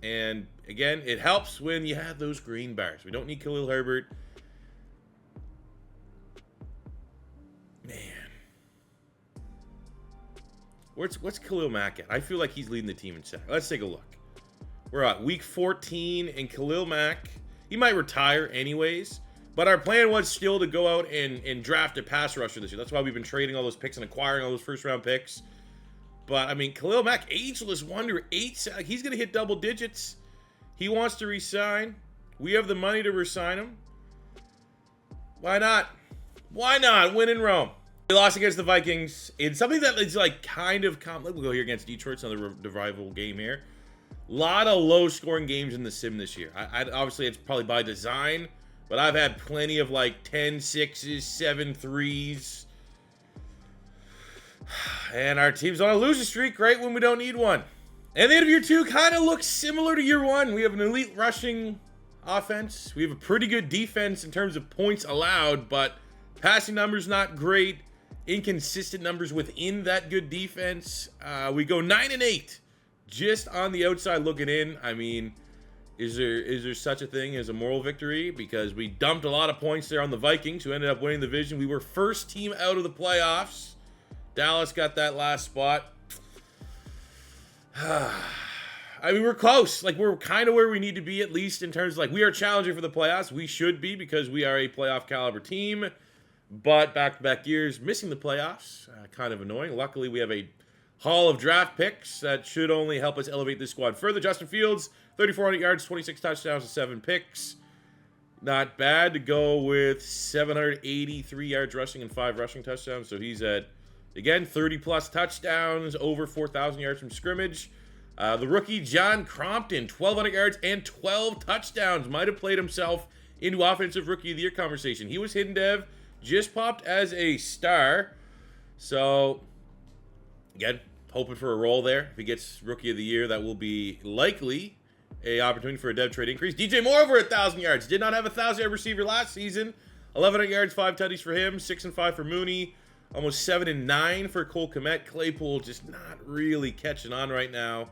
And, again, it helps when you have those green bars. We don't need Khalil Herbert. Man. What's Khalil Mack at? I feel like he's leading the team in sack. Let's take a look. We're at week 14, and Khalil Mack, he might retire anyways. But our plan was still to go out and draft a pass rusher this year. That's why we've been trading all those picks and acquiring all those first-round picks. But, I mean, Khalil Mack, ageless wonder, 8 sacks. He's going to hit double digits. He wants to resign. We have the money to resign him. Why not? Why not? Win in Rome. We lost against the Vikings in something that is like kind of we'll go here against Detroit. It's another rival game here. A lot of low-scoring games in the sim this year. Obviously, it's probably by design, but I've had plenty of like 10 6s, 7 3s. And our team's on a losing streak right when we don't need one. And the end of year 2 kind of looks similar to year 1. We have an elite rushing offense. We have a pretty good defense in terms of points allowed, but passing numbers not great. Inconsistent numbers within that good defense. We go 9-8, just on the outside looking in. I mean, is there such a thing as a moral victory? Because we dumped a lot of points there on the Vikings, who ended up winning the division. We were first team out of the playoffs. Dallas got that last spot. I mean, we're close. Like, we're kind of where we need to be, at least in terms of, like, we are challenging for the playoffs. We should be, because we are a playoff caliber team. But back-to-back years, missing the playoffs, kind of annoying. Luckily, we have a haul of draft picks that should only help us elevate this squad further. Justin Fields, 3,400 yards, 26 touchdowns, and 7 picks. Not bad to go with 783 yards rushing and 5 rushing touchdowns. So he's at, again, 30-plus touchdowns, over 4,000 yards from scrimmage. The rookie, John Crompton, 1,200 yards and 12 touchdowns. Might have played himself into Offensive Rookie of the Year conversation. He was hidden dev, just popped as a star. So, again, hoping for a role there. If he gets Rookie of the Year, that will be likely a opportunity for a dev trade increase. DJ Moore over 1,000 yards. Did not have a 1,000-yard receiver last season. 1,100 yards, 5 tutties for him. 6-5 for Mooney. Almost 7-9 for Cole Kmet. Claypool just not really catching on right now,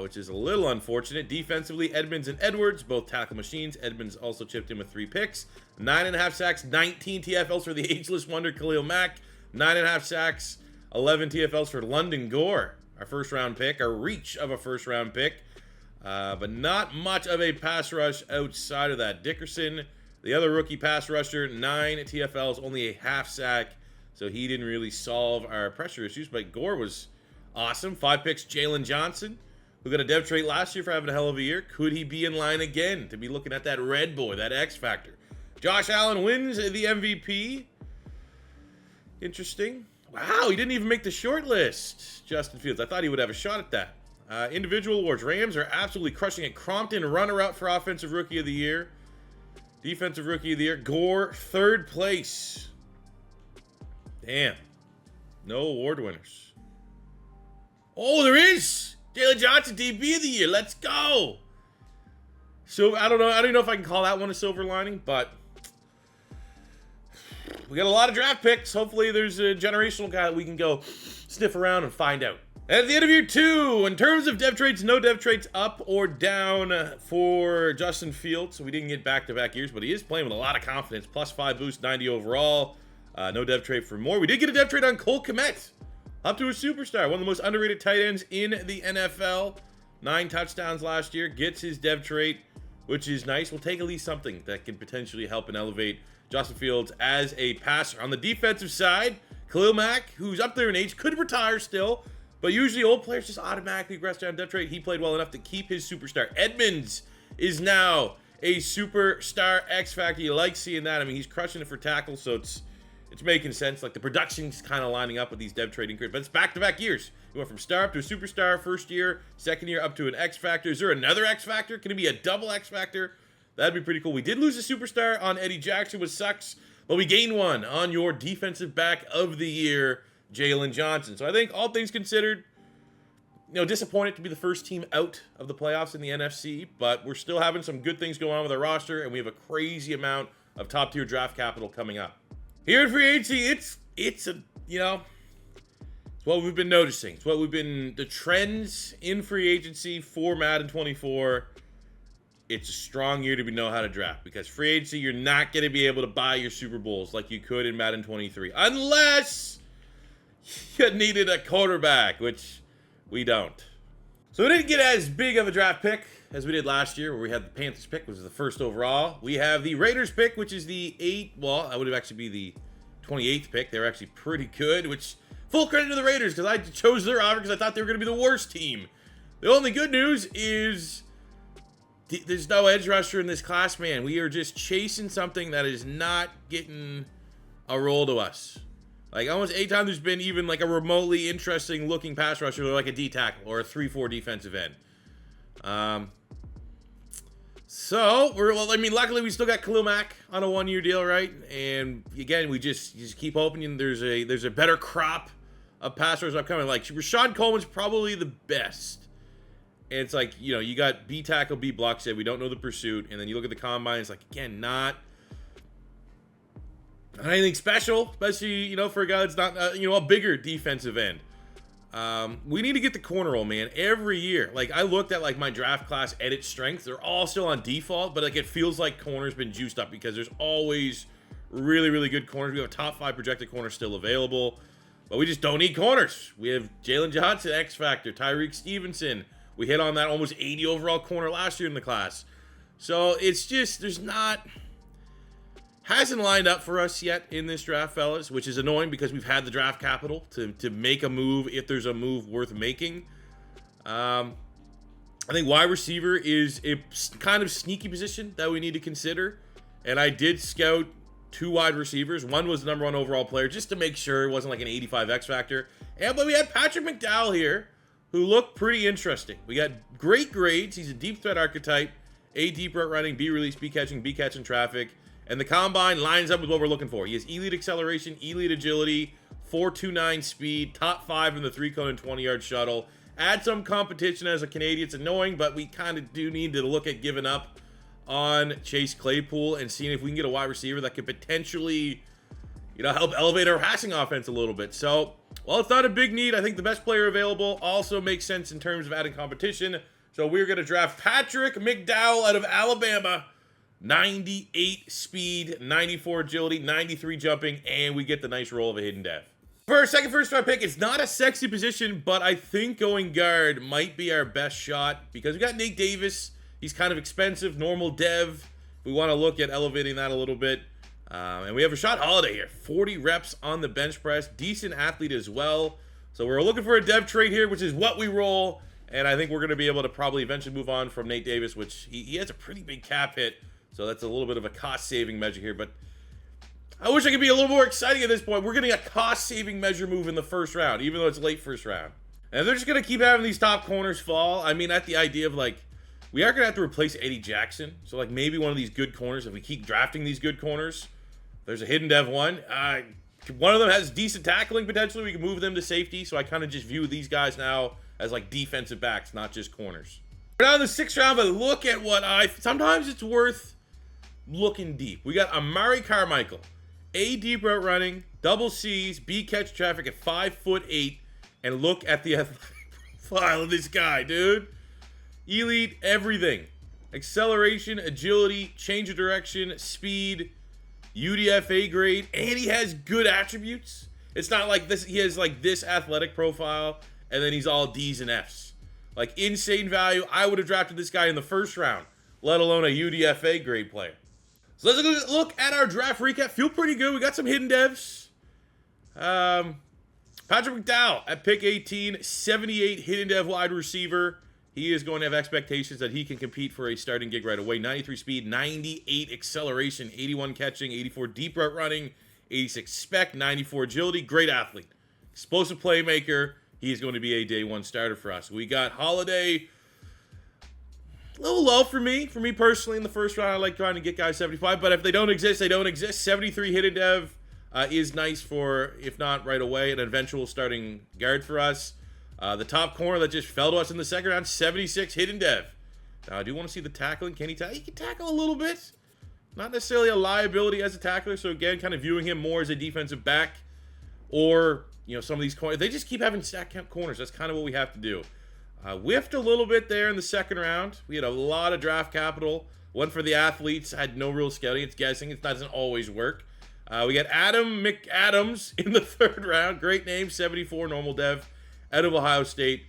which is a little unfortunate. Defensively, Edmonds and Edwards, both tackle machines. Edmonds also chipped in with 3 picks. 9.5 sacks, 19 TFLs for the ageless wonder Khalil Mack. 9.5 sacks, 11 TFLs for London Gore, our first-round pick, our reach of a first-round pick. But not much of a pass rush outside of that. Dickerson, the other rookie pass rusher, 9 TFLs, only a half sack. So he didn't really solve our pressure issues. But Gore was awesome. 5 picks, Jalen Johnson, who got a dev trait last year for having a hell of a year. Could he be in line again to be looking at that red boy, that X factor? Josh Allen wins the MVP. Interesting. Wow, he didn't even make the short list, Justin Fields. I thought he would have a shot at that. Individual awards. Rams are absolutely crushing it. Crompton, runner-up for Offensive Rookie of the Year. Defensive Rookie of the Year. Gore, 3rd place. Damn. No award winners. Oh, there is! Jalen Johnson, DB of the Year. Let's go! So, I don't know. I don't even know if I can call that one a silver lining, but we got a lot of draft picks. Hopefully, there's a generational guy that we can go sniff around and find out. At the end of year 2, in terms of dev traits, no dev traits up or down for Justin Fields. So we didn't get back-to-back years, but he is playing with a lot of confidence. +5 boost, 90 overall. No dev trait for Moore. We did get a dev trait on Cole Kmet. Up to a superstar. One of the most underrated tight ends in the NFL. 9 touchdowns last year. Gets his dev trait, which is nice. We'll take at least something that can potentially help and elevate Justin Fields as a passer. On the defensive side, Khalil Mack, who's up there in age, could retire still. But usually old players just automatically regress down dev trait. He played well enough to keep his superstar. Edmonds is now a superstar X factor. You like seeing that. I mean, he's crushing it for tackle, so it's making sense. Like, the production's kind of lining up with these dev trading increases. But it's back-to-back years. We went from star up to a superstar first year, second year up to an X factor. Is there another X factor? Can it be a double X factor? That'd be pretty cool. We did lose a superstar on Eddie Jackson, which sucks, but we gained one on your defensive back of the year, Jalen Johnson. So I think all things considered, disappointed to be the first team out of the playoffs in the NFC, but we're still having some good things going on with our roster, and we have a crazy amount of top-tier draft capital coming up. Here at free agency, it's what we've been noticing. It's what we've been, the trends in free agency for Madden 24. It's a strong year to know how to draft, because free agency, you're not going to be able to buy your Super Bowls like you could in Madden 23, unless you needed a quarterback, which we don't. So we didn't get as big of a draft pick as we did last year, where we had the Panthers pick, which was the 1st overall. We have the Raiders pick, which is the 8th. Well, that would have actually be the 28th pick. They were actually pretty good, which full credit to the Raiders, because I chose their offer because I thought they were going to be the worst team. The only good news is there's no edge rusher in this class, man. We are just chasing something that is not getting a roll to us. Like, almost anytime there's been even like a remotely interesting looking pass rusher, like a D tackle or a 3-4 defensive end. So I mean, luckily we still got Khalil Mack on a 1-year deal, right? And again, we just keep hoping there's a better crop of pass rushers upcoming. Like, Rashawn Coleman's probably the best. And it's like, you know, you got B tackle, B block, said we don't know the pursuit, and then you look at the combine, it's like, again, not anything special, especially, you know, for a guy that's not, you know, a bigger defensive end. We need to get the corner roll, man, every year. Like, I looked at, like, my draft class edit strength. They're all still on default, but, like, it feels like corner's been juiced up because there's always really, really good corners. We have a top 5 projected corner still available, but we just don't need corners. We have Jalen Johnson, X Factor, Tyreek Stevenson. We hit on that almost 80 overall corner last year in the class. So it's just, hasn't lined up for us yet in this draft, fellas, which is annoying because we've had the draft capital to make a move if there's a move worth making. I think wide receiver is a kind of sneaky position that we need to consider. And I did scout 2 wide receivers. One was the number 1 overall player just to make sure it wasn't like an 85 X factor. But we had Patrick McDowell here, who looked pretty interesting. We got great grades. He's a deep threat archetype. A, deep route running, B, release, B, catching traffic. And the combine lines up with what we're looking for. He has elite acceleration, elite agility, 4.29 speed, top 5 in the 3-cone and 20-yard shuttle. Add some competition as a Canadian. It's annoying, but we kind of do need to look at giving up on Chase Claypool and seeing if we can get a wide receiver that could potentially, you know, help elevate our passing offense a little bit. So, while it's not a big need, I think the best player available also makes sense in terms of adding competition. So we're going to draft Patrick McDowell out of Alabama. 98 speed, 94 agility, 93 jumping, and we get the nice roll of a hidden dev. For our second first-round pick, it's not a sexy position, but I think going guard might be our best shot because we got Nate Davis. He's kind of expensive, normal dev. We want to look at elevating that a little bit. And we have Rashad Holiday here, 40 reps on the bench press, decent athlete as well. So we're looking for a dev trade here, which is what we roll. And I think we're going to be able to probably eventually move on from Nate Davis, which he has a pretty big cap hit. So that's a little bit of a cost-saving measure here. But I wish I could be a little more exciting at this point. We're getting a cost-saving measure move in the first round, even though it's late first round. And they're just going to keep having these top corners fall. I mean, at the idea of, like, we are going to have to replace Eddie Jackson. So, like, maybe one of these good corners, if we keep drafting these good corners, there's a hidden dev one. One of them has decent tackling potentially. We can move them to safety. So I kind of just view these guys now as, like, defensive backs, not just corners. We're now in the 6th round, but look at what sometimes it's worth looking deep. We got Amari Carmichael, A, deep route running, double C's, B, catch traffic at 5'8", and look at the athletic profile of this guy, dude. Elite everything. Acceleration, agility, change of direction, speed, UDFA grade, and he has good attributes. It's not like this, he has like this athletic profile, and then he's all D's and F's. Like, insane value. I would have drafted this guy in the 1st round, let alone a UDFA grade player. So let's look at our draft recap. Feel pretty good. We got some hidden devs. Patrick McDowell at pick 18, 78 hidden dev wide receiver. He is going to have expectations that he can compete for a starting gig right away. 93 speed, 98 acceleration, 81 catching, 84 deep route running, 86 spec, 94 agility. Great athlete. Explosive playmaker. He is going to be a day 1 starter for us. We got Holiday. A little low for me personally in the 1st round. I like trying to get guys 75, but if they don't exist, they don't exist. 73 hidden dev is nice for, if not right away, an eventual starting guard for us. The top corner that just fell to us in the 2nd round, 76 hidden dev. Now, I do want to see the tackling. Can he tackle? He can tackle a little bit. Not necessarily a liability as a tackler, so again, kind of viewing him more as a defensive back. Or, you know, some of these corners, they just keep having stack count corners. That's kind of what we have to do. Whiffed a little bit there in the 2nd round. We had a lot of draft capital. One for the athletes. Had no real scouting. It's guessing. It doesn't always work. We got Adam McAdams in the 3rd round. Great name. 74 normal dev. Out of Ohio State.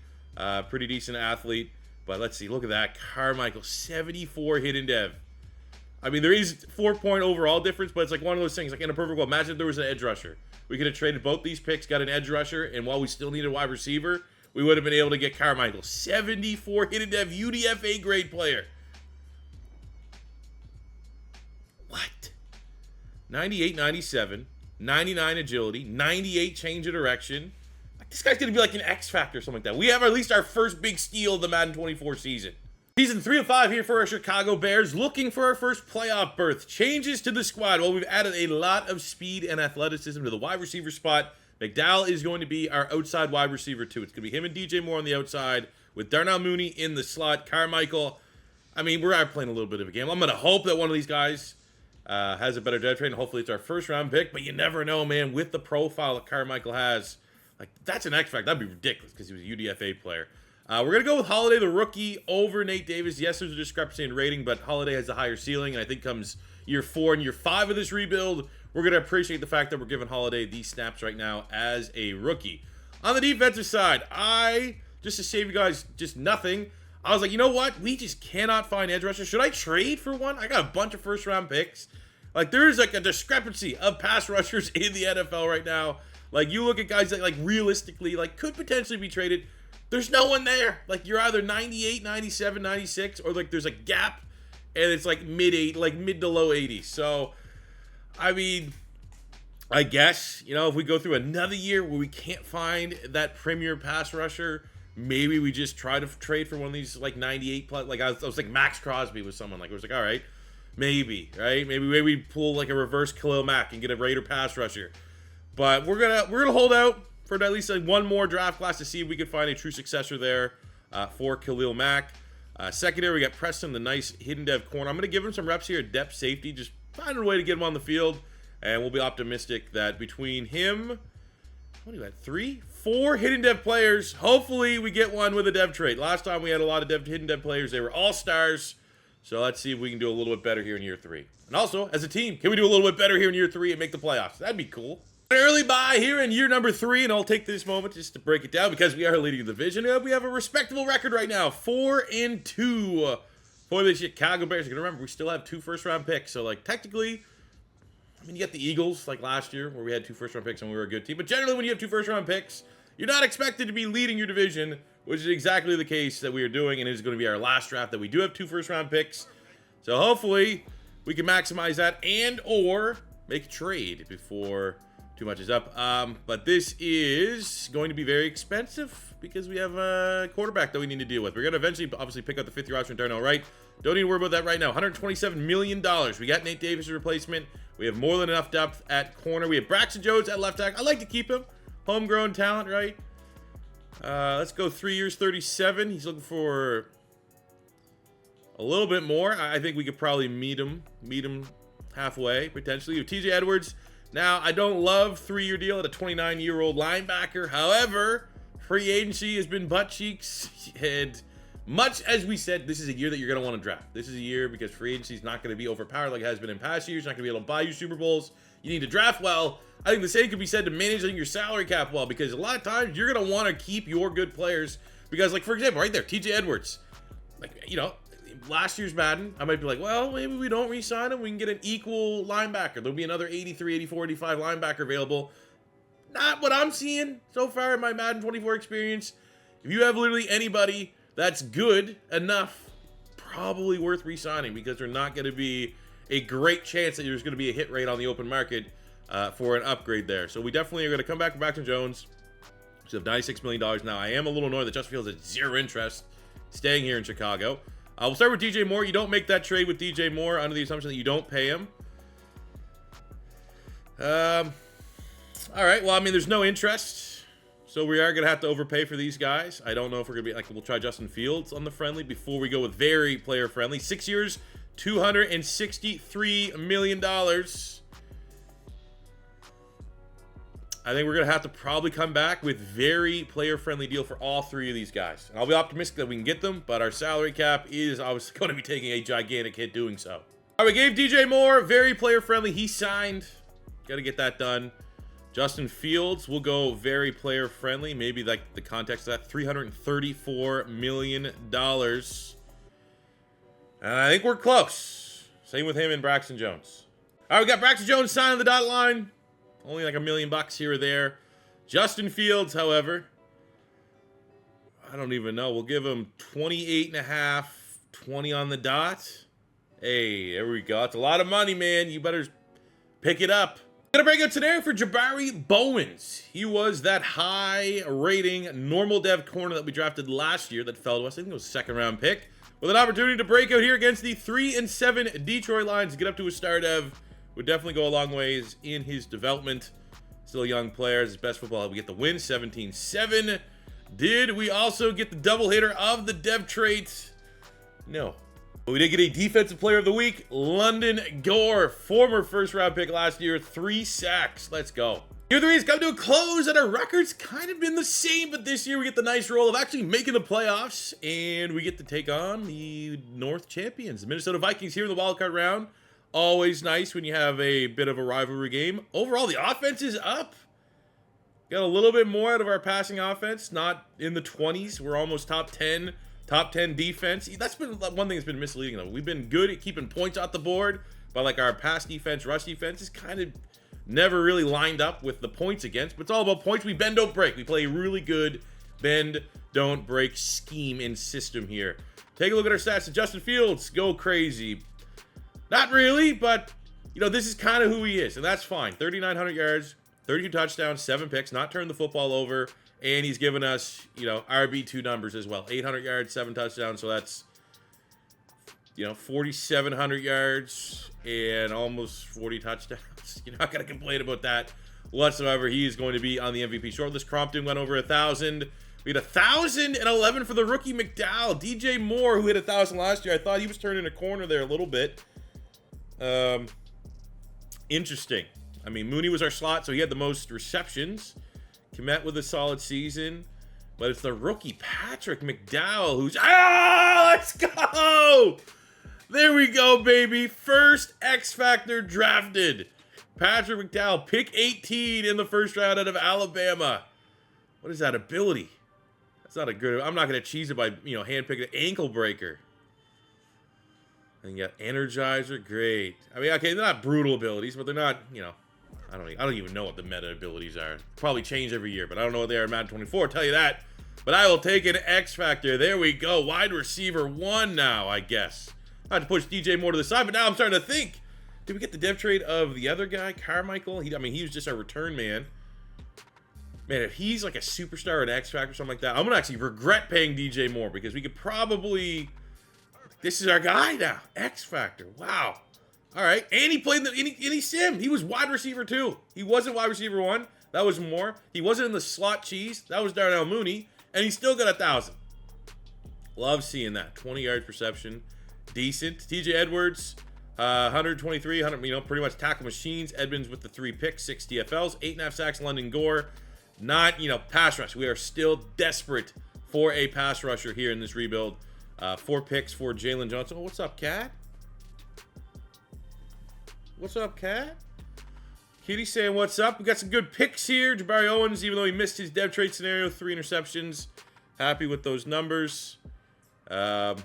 Pretty decent athlete. But let's see. Look at that. Carmichael. 74 hidden dev. I mean, there is 4-point overall difference, but it's like one of those things. Like in a perfect world, imagine if there was an edge rusher. We could have traded both these picks, got an edge rusher, and while we still needed a wide receiver, we would have been able to get Carmichael. 74 hidden dev UDFA grade player. 98, 97, 99 agility, 98 change of direction. This guy's going to be like an X Factor or something like that. We have at least our first big steal of the Madden 24 season. Season 3 of 5 here for our Chicago Bears, looking for our first playoff berth. Changes to the squad. Well, we've added a lot of speed and athleticism to the wide receiver spot. McDowell is going to be our outside wide receiver too. It's going to be him and DJ Moore on the outside with Darnell Mooney in the slot. Carmichael, I mean, we're playing a little bit of a game. I'm going to hope that one of these guys has a better dev trade, and hopefully it's our first round pick, but you never know, man. With the profile that Carmichael has, like, that's an X Factor. That'd be ridiculous because he was a UDFA player. We're going to go with Holiday, the rookie, over Nate Davis. Yes, there's a discrepancy in rating, but Holiday has a higher ceiling, and I think comes year 4 and year 5 of this rebuild, we're going to appreciate the fact that we're giving Holiday these snaps right now as a rookie. On the defensive side, just to save you guys just nothing, I was like, you know what? We just cannot find edge rushers. Should I trade for one? I got a bunch of first-round picks. Like, there's like a discrepancy of pass rushers in the NFL right now. Like, you look at guys that, like, realistically, like, could potentially be traded. There's no one there. Like, you're either 98, 97, 96, or, like, there's a gap, and it's, like, mid to low 80s. So, I mean, I guess, you know, if we go through another year where we can't find that premier pass rusher, maybe we just try to trade for one of these, like, 98 plus. Like, I was like, Max Crosby was someone. Like, it was like, all right, maybe, right? Maybe we pull, like, a reverse Khalil Mack and get a Raider pass rusher. But we're gonna hold out for at least like one more draft class to see if we can find a true successor there for Khalil Mack. Secondary, we got Preston, the nice hidden dev corner. I'm going to give him some reps here at depth safety, just find a way to get him on the field, and we'll be optimistic that between him, what do you got, 4 hidden dev players, hopefully we get one with a dev trait. Last time we had a lot of hidden dev players. They were all stars, so let's see if we can do a little bit better here in year 3. And also, as a team, can we do a little bit better here in year 3 and make the playoffs? That'd be cool. Early buy here in year number 3, and I'll take this moment just to break it down because we are leading the division. We have a respectable record right now, 4-2 for the Chicago Bears. You can remember we still have 2 first-round picks, so like technically, I mean, you get the Eagles like last year where we had 2 first-round picks and we were a good team. But generally, when you have 2 first-round picks, you're not expected to be leading your division, which is exactly the case that we are doing, and it is going to be our last draft that we do have 2 first-round picks. So hopefully, we can maximize that and or make a trade before too much is up. But this is going to be very expensive because we have a quarterback that we need to deal with. We're going to eventually, obviously, pick up the 5th-year option, Darnell Wright. Don't need to worry about that right now. $127 million. We got Nate Davis' replacement. We have more than enough depth at corner. We have Braxton Jones at left tackle. I like to keep him. Homegrown talent, right? Let's go 3 years, 37. He's looking for a little bit more. I think we could probably meet him halfway, potentially. With TJ Edwards. Now, I don't love 3-year deal at a 29-year-old linebacker. However, free agency has been butt cheeks. And much as we said, this is a year that you're going to want to draft. This is a year because free agency is not going to be overpowered like it has been in past years. You're not going to be able to buy you Super Bowls. You need to draft well. I think the same could be said to managing your salary cap well, because a lot of times you're going to want to keep your good players. Because, like, for example, right there, TJ Edwards. Like, you know, last year's Madden, I might be like, well, maybe we don't re-sign him. We can get an equal linebacker. There'll be another 83, 84, 85 linebacker available. Not what I'm seeing so far in my Madden 24 experience. If you have literally anybody that's good enough, probably worth re-signing, because there's not going to be a great chance that there's going to be a hit rate on the open market for an upgrade there. So we definitely are going to come back with Braxton Jones. So $96 million now. I am a little annoyed that Justin Fields has 0 interest staying here in Chicago. We'll start with DJ Moore. You don't make that trade with DJ Moore under the assumption that you don't pay him. All right. Well, I mean, there's no interest, so we are going to have to overpay for these guys. I don't know if we're going to be like, we'll try Justin Fields on the friendly before we go with very player friendly. 6 years, $263 million. I think we're going to have to probably come back with very player-friendly deal for all 3 of these guys. And I'll be optimistic that we can get them, but our salary cap is obviously going to be taking a gigantic hit doing so. All right, we gave DJ Moore very player-friendly. He signed. Got to get that done. Justin Fields will go very player-friendly. Maybe like the context of that, $334 million. And I think we're close. Same with him and Braxton Jones. All right, we got Braxton Jones signing the dotted line. Only like $1 million here or there. Justin Fields, however, I don't even know. We'll give him 28.5, 20 on the dot. Hey, there we go. It's a lot of money, man. You better pick it up. Gonna break out scenario for Jabari Bowens. He was that high rating normal dev corner that we drafted last year that fell to us. I think it was a 2nd round pick. With an opportunity to break out here against the 3-7 Detroit Lions. Get up to a star dev. Would definitely go a long ways in his development. Still a young player. His best football. We get the win, 17-7. Did we also get the double hitter of the dev trait? No. But we did get a defensive player of the week, London Gore, former 1st round pick last year, 3 sacks. Let's go. Year 3 has come to a close, and our record's kind of been the same, but this year we get the nice role of actually making the playoffs, and we get to take on the North champions, the Minnesota Vikings, here in the wildcard round. Always nice when you have a bit of a rivalry game. Overall, the offense is up. Got a little bit more out of our passing offense, not in the 20s. We're almost top 10 defense. That's been one thing that's been misleading, though. We've been good at keeping points off the board, but like our pass defense, rush defense is kind of never really lined up with the points against. But it's all about points. We bend, don't break. We play a really good bend, don't break scheme and system here. Take a look at our stats. Justin Fields, go crazy. Not really, but you know, this is kind of who he is, and that's fine. 3,900 yards, 32 touchdowns, 7 picks, not turned the football over. And he's given us, you know, RB2 numbers as well. 800 yards, 7 touchdowns. So that's, you know, 4,700 yards and almost 40 touchdowns. You're not going to complain about that whatsoever. He is going to be on the MVP shortlist. Crompton went over 1,000. We had 1,011 for the rookie McDowell. DJ Moore, who hit 1,000 last year. I thought he was turning a corner there a little bit. Interesting. I mean, Mooney was our slot, so he had the most receptions. Komet with a solid season, but it's the rookie Patrick McDowell who's let's go! There we go, baby. First X Factor drafted. Patrick McDowell, pick 18 in the 1st round out of Alabama. What is that ability? That's not a good. I'm not gonna cheese it by hand picking an ankle breaker. And you got Energizer, great. I mean, okay, they're not brutal abilities, but they're not I don't even know what the meta abilities are. Probably change every year, but I don't know what they are in Madden 24, I'll tell you that. But I will take an X Factor. There we go. Wide receiver 1 now, I guess. I had to push DJ Moore to the side, but now I'm starting to think. Did we get the dev trade of the other guy, Carmichael? He was just our return man. Man, if he's like a superstar or an X Factor or something like that, I'm going to actually regret paying DJ Moore because we could probably... This is our guy now. X Factor. Wow. All right, and he played in the sim. He was wide receiver 2. He wasn't wide receiver 1. That was Moore. He wasn't in the slot cheese. That was Darnell Mooney, and he still got 1,000. Love seeing that. 20 yards reception, decent. TJ Edwards, 123, pretty much tackle machines. Edmonds with the 3 picks, 6 TFLs, 8.5 sacks. London Gore, not pass rush. We are still desperate for a pass rusher here in this rebuild. 4 picks for Jalen Johnson. Oh, what's up, Cat? What's up, Cat? Kitty saying what's up. We got some good picks here. Jabari Owens, even though he missed his dev trade scenario, 3 interceptions. Happy with those numbers. Well,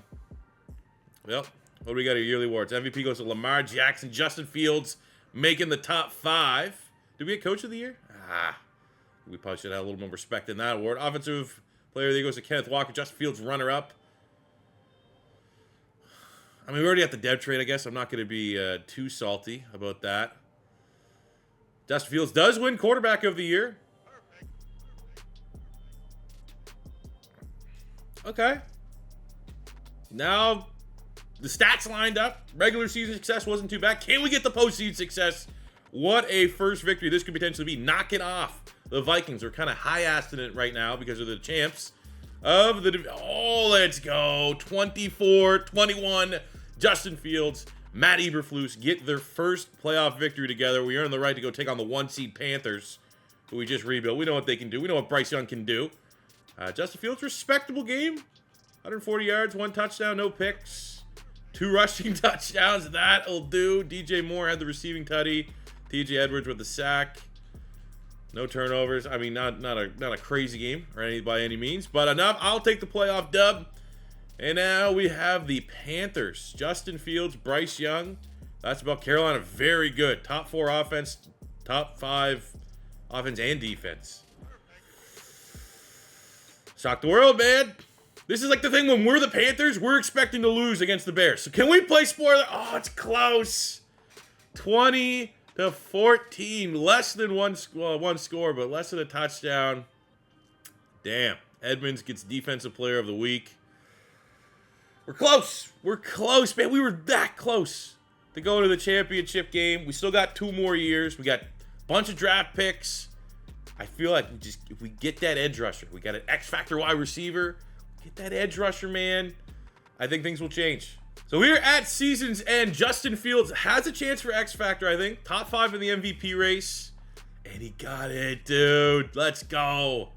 what do we got here? Yearly awards. MVP goes to Lamar Jackson. Justin Fields making the top 5. Did we get Coach of the Year? We probably should have a little more respect in that award. Offensive Player of the Year goes to Kenneth Walker. Justin Fields runner-up. I mean, we already have the dev trade, I guess. I'm not going to be too salty about that. Justin Fields does win quarterback of the year. Okay. Now, the stats lined up. Regular season success wasn't too bad. Can we get the postseason success? What a first victory this could potentially be. Knocking off the Vikings. They're kind of high-assed in it right now because of the champs of the... Oh, let's go. 24-21. Justin Fields, Matt Eberflus get their first playoff victory together. We earn the right to go take on the 1-seed Panthers, who we just rebuilt. We know what they can do. We know what Bryce Young can do. Justin Fields, respectable game. 140 yards, 1 touchdown, no picks. 2 rushing touchdowns. That'll do. DJ Moore had the receiving tutty. TJ Edwards with the sack. No turnovers. I mean, not a crazy game by any means, but enough. I'll take the playoff dub. And now we have the Panthers. Justin Fields, Bryce Young. That's about Carolina. Very good. Top 4 offense, top 5 offense and defense. Shock the world, man. This is like the thing when we're the Panthers, we're expecting to lose against the Bears. So can we play spoiler? Oh, it's close. 20-14. to 14. Less than one score, but less than a touchdown. Damn. Edmonds gets Defensive Player of the Week. We're close. We're close, man. We were that close to go to the championship game. We still got 2 more years. We got a bunch of draft picks. I feel like if we get that edge rusher, we got an X Factor wide receiver, get that edge rusher, man, I think things will change. So we're at season's end. Justin Fields has a chance for X Factor, I think. Top 5 in the MVP race. And he got it, dude. Let's go.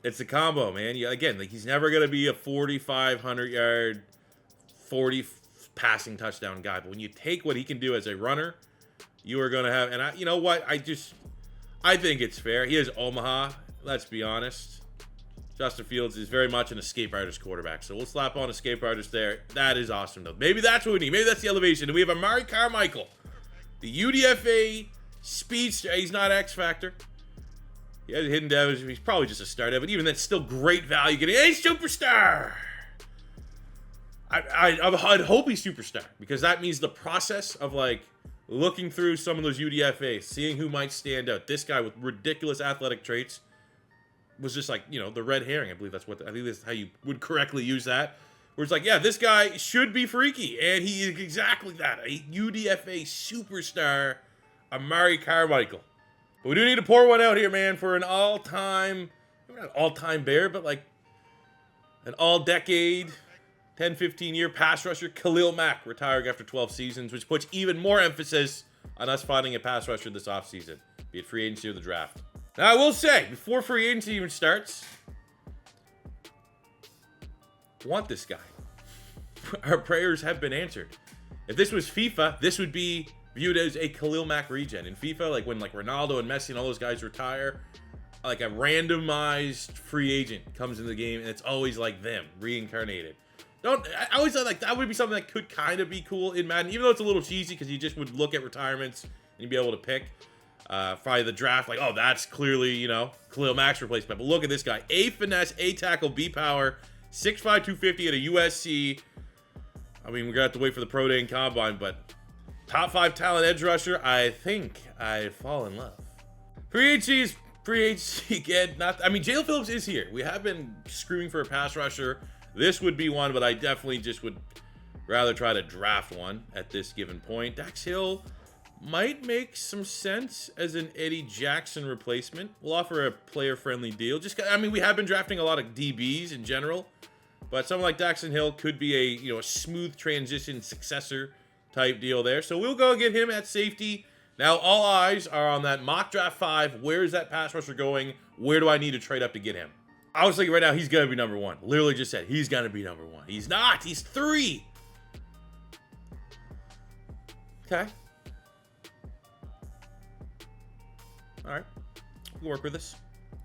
It's a combo, man. Again, like he's never going to be a 4,500-yard, 40 passing touchdown guy. But when you take what he can do as a runner, you are going to have... And you know what? I think it's fair. He is Omaha. Let's be honest. Justin Fields is very much an escape artist quarterback. So we'll slap on escape artist there. That is awesome, though. Maybe that's what we need. Maybe that's the elevation. And we have Amari Carmichael, the UDFA speedster. He's not X Factor. He has hidden damage. He's probably just a star dev, but even that's still great value. Getting a superstar. I'd hope he's superstar because that means the process of like looking through some of those UDFAs, seeing who might stand out. This guy with ridiculous athletic traits was just like, you know, the red herring. I think that's how you would correctly use that. Where it's like, yeah, this guy should be freaky, and he is exactly that. A UDFA superstar, Amari Carmichael. But we do need to pour one out here, man, for an all-time, not all-time bear, but like an all-decade, 10, 15-year pass rusher, Khalil Mack, retiring after 12 seasons, which puts even more emphasis on us finding a pass rusher this offseason, be it free agency or the draft. Now, I will say, before free agency even starts, I want this guy. Our prayers have been answered. If this was FIFA, this would be viewed as a Khalil Mack regen. In FIFA, like when like Ronaldo and Messi and all those guys retire, like a randomized free agent comes in the game, and it's always like them, reincarnated. I always thought like that would be something that could kind of be cool in Madden, even though it's a little cheesy because you just would look at retirements and you'd be able to pick. Probably the draft, like, oh, that's clearly, you know, Khalil Mack's replacement. But look at this guy. A finesse, A tackle, B power, 6'5", 250 at a USC. I mean, we're going to have to wait for the Pro Day and Combine, but top 5 talent edge rusher, I think I fall in love. Free agency is free agency again. Jalen Phillips is here. We have been screaming for a pass rusher. This would be one, but I definitely just would rather try to draft one at this given point. Dax Hill might make some sense as an Eddie Jackson replacement. We'll offer a player-friendly deal. We have been drafting a lot of DBs in general, but someone like Daxton Hill could be a smooth transition successor type deal there. So we'll go get him at safety. Now all eyes are on that mock draft 5. Where is that pass rusher going? Where do I need to trade up to get him? I was thinking right now he's gonna be number 1. Literally just said he's gonna be number 1. He's not. He's 3. Okay. All right, we'll work with this.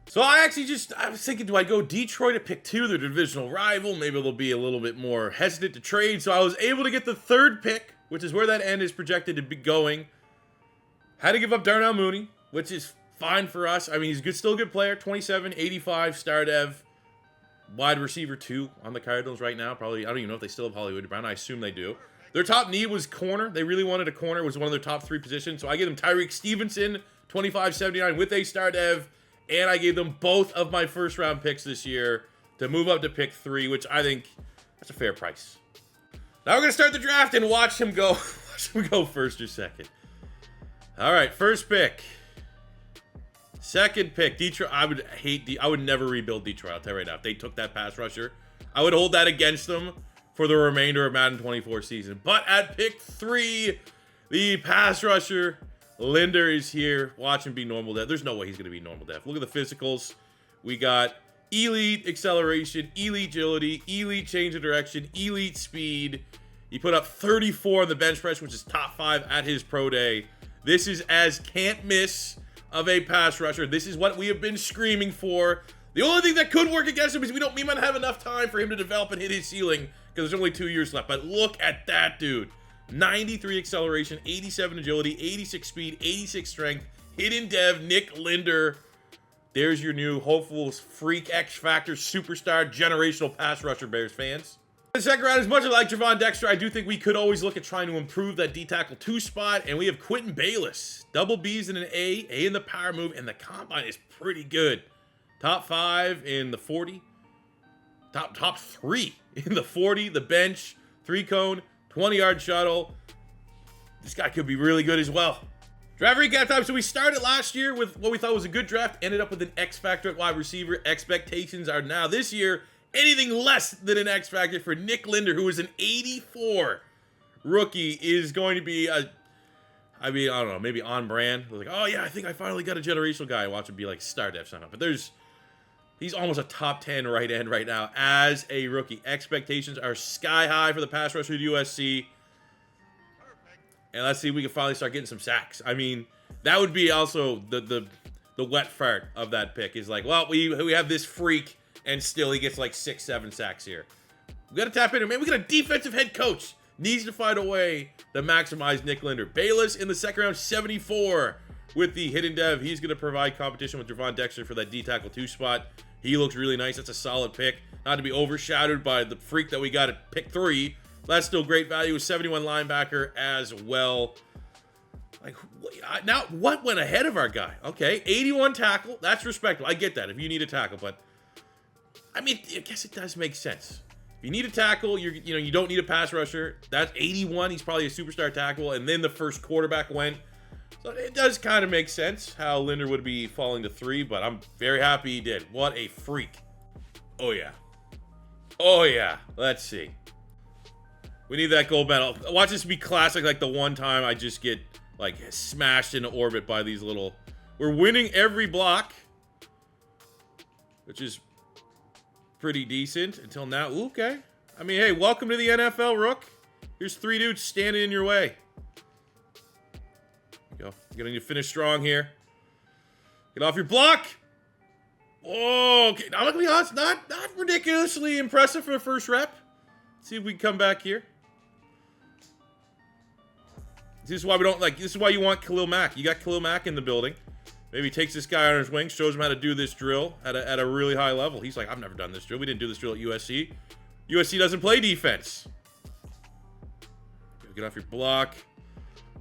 So I was thinking, do I go Detroit at pick 2, their divisional rival? Maybe they'll be a little bit more hesitant to trade. So I was able to get the 3rd pick, which is where that end is projected to be going. Had to give up Darnell Mooney, which is fine for us. I mean, he's still a good player. 27, 85, star dev, wide receiver 2 on the Cardinals right now. Probably, I don't even know if they still have Hollywood Brown. I assume they do. Their top need was corner. They really wanted a corner. It was one of their top 3 positions. So I gave them Tyreek Stevenson, 25.79 with a star dev, and I gave them both of my first-round picks this year to move up to pick 3, which I think that's a fair price. Now we're going to start the draft and watch him go. Watch him go first or second. All right, first pick. Second pick, Detroit. I would never rebuild Detroit. I'll tell you right now. If they took that pass rusher, I would hold that against them for the remainder of Madden 24 season. But at pick 3, the pass rusher, Linder, is here. Watch him be normal def. There's no way he's going to be normal def. Look at the physicals. We got elite acceleration, elite agility, elite change of direction, elite speed. He put up 34 on the bench press, which is top 5 at his pro day. This is as can't miss of a pass rusher. This is what we have been screaming for. The only thing that could work against him is we might not have enough time for him to develop and hit his ceiling because there's only 2 years left. But look at that dude. 93 acceleration, 87 agility, 86 speed, 86 strength, hidden dev, Nick Linder. There's your new hopeful freak X Factor superstar generational pass rusher, Bears fans. The second round, as much as I like Javon Dexter, I do think we could always look at trying to improve that D-tackle 2 spot, and we have Quentin Bayless. Double B's in an A in the power move, and the combine is pretty good. Top 5 in the 40. Top 3 in the 40, the bench, 3-cone, 20-yard shuttle. This guy could be really good as well. Draft recap time. So we started last year with what we thought was a good draft, ended up with an X factor at wide receiver. Expectations are now this year anything less than an X factor for Nick Linder, who is an 84 rookie, is going to be I don't know, maybe on brand. Like, oh yeah, I think I finally got a generational guy. Watch him be like star def sign up. But he's almost a top 10 right end right now as a rookie. Expectations are sky high for the pass rusher at USC. And let's see if we can finally start getting some sacks. I mean, that would be also the wet fart of that pick is like, well, we have this freak and still he gets like 6-7 sacks here. We got to tap into, man, we got a defensive head coach. Needs to find a way to maximize Nick Linder. Bayless in the second round, 74 with the hidden dev. He's going to provide competition with Javon Dexter for that D-tackle 2 spot. He looks really nice. That's a solid pick. Not to be overshadowed by the freak that we got at pick 3. That's still great value. A 71 linebacker as well. Like, now, what went ahead of our guy? Okay, 81 tackle. That's respectable. I get that if you need a tackle, but I mean, I guess it does make sense. If you need a tackle, you don't need a pass rusher. That's 81. He's probably a superstar tackle, and then the first quarterback went. So it does kind of make sense how Linder would be falling to 3, but I'm very happy he did. What a freak. Oh, yeah. Oh, yeah. Let's see. We need that gold medal. Watch this be classic, like the one time I just get, like, smashed into orbit by these little... We're winning every block, which is pretty decent until now. Ooh, okay. I mean, hey, welcome to the NFL, Rook. Here's 3 dudes standing in your way. Go. You're gonna need to finish strong here. Get off your block. Oh, okay. Now, I'm gonna be honest, not ridiculously impressive for the first rep. Let's see if we can come back here. This is why we don't like. This is why you want Khalil Mack. You got Khalil Mack in the building. Maybe takes this guy on his wing, shows him how to do this drill at a really high level. He's like, I've never done this drill. We didn't do this drill at USC. USC doesn't play defense. Get off your block.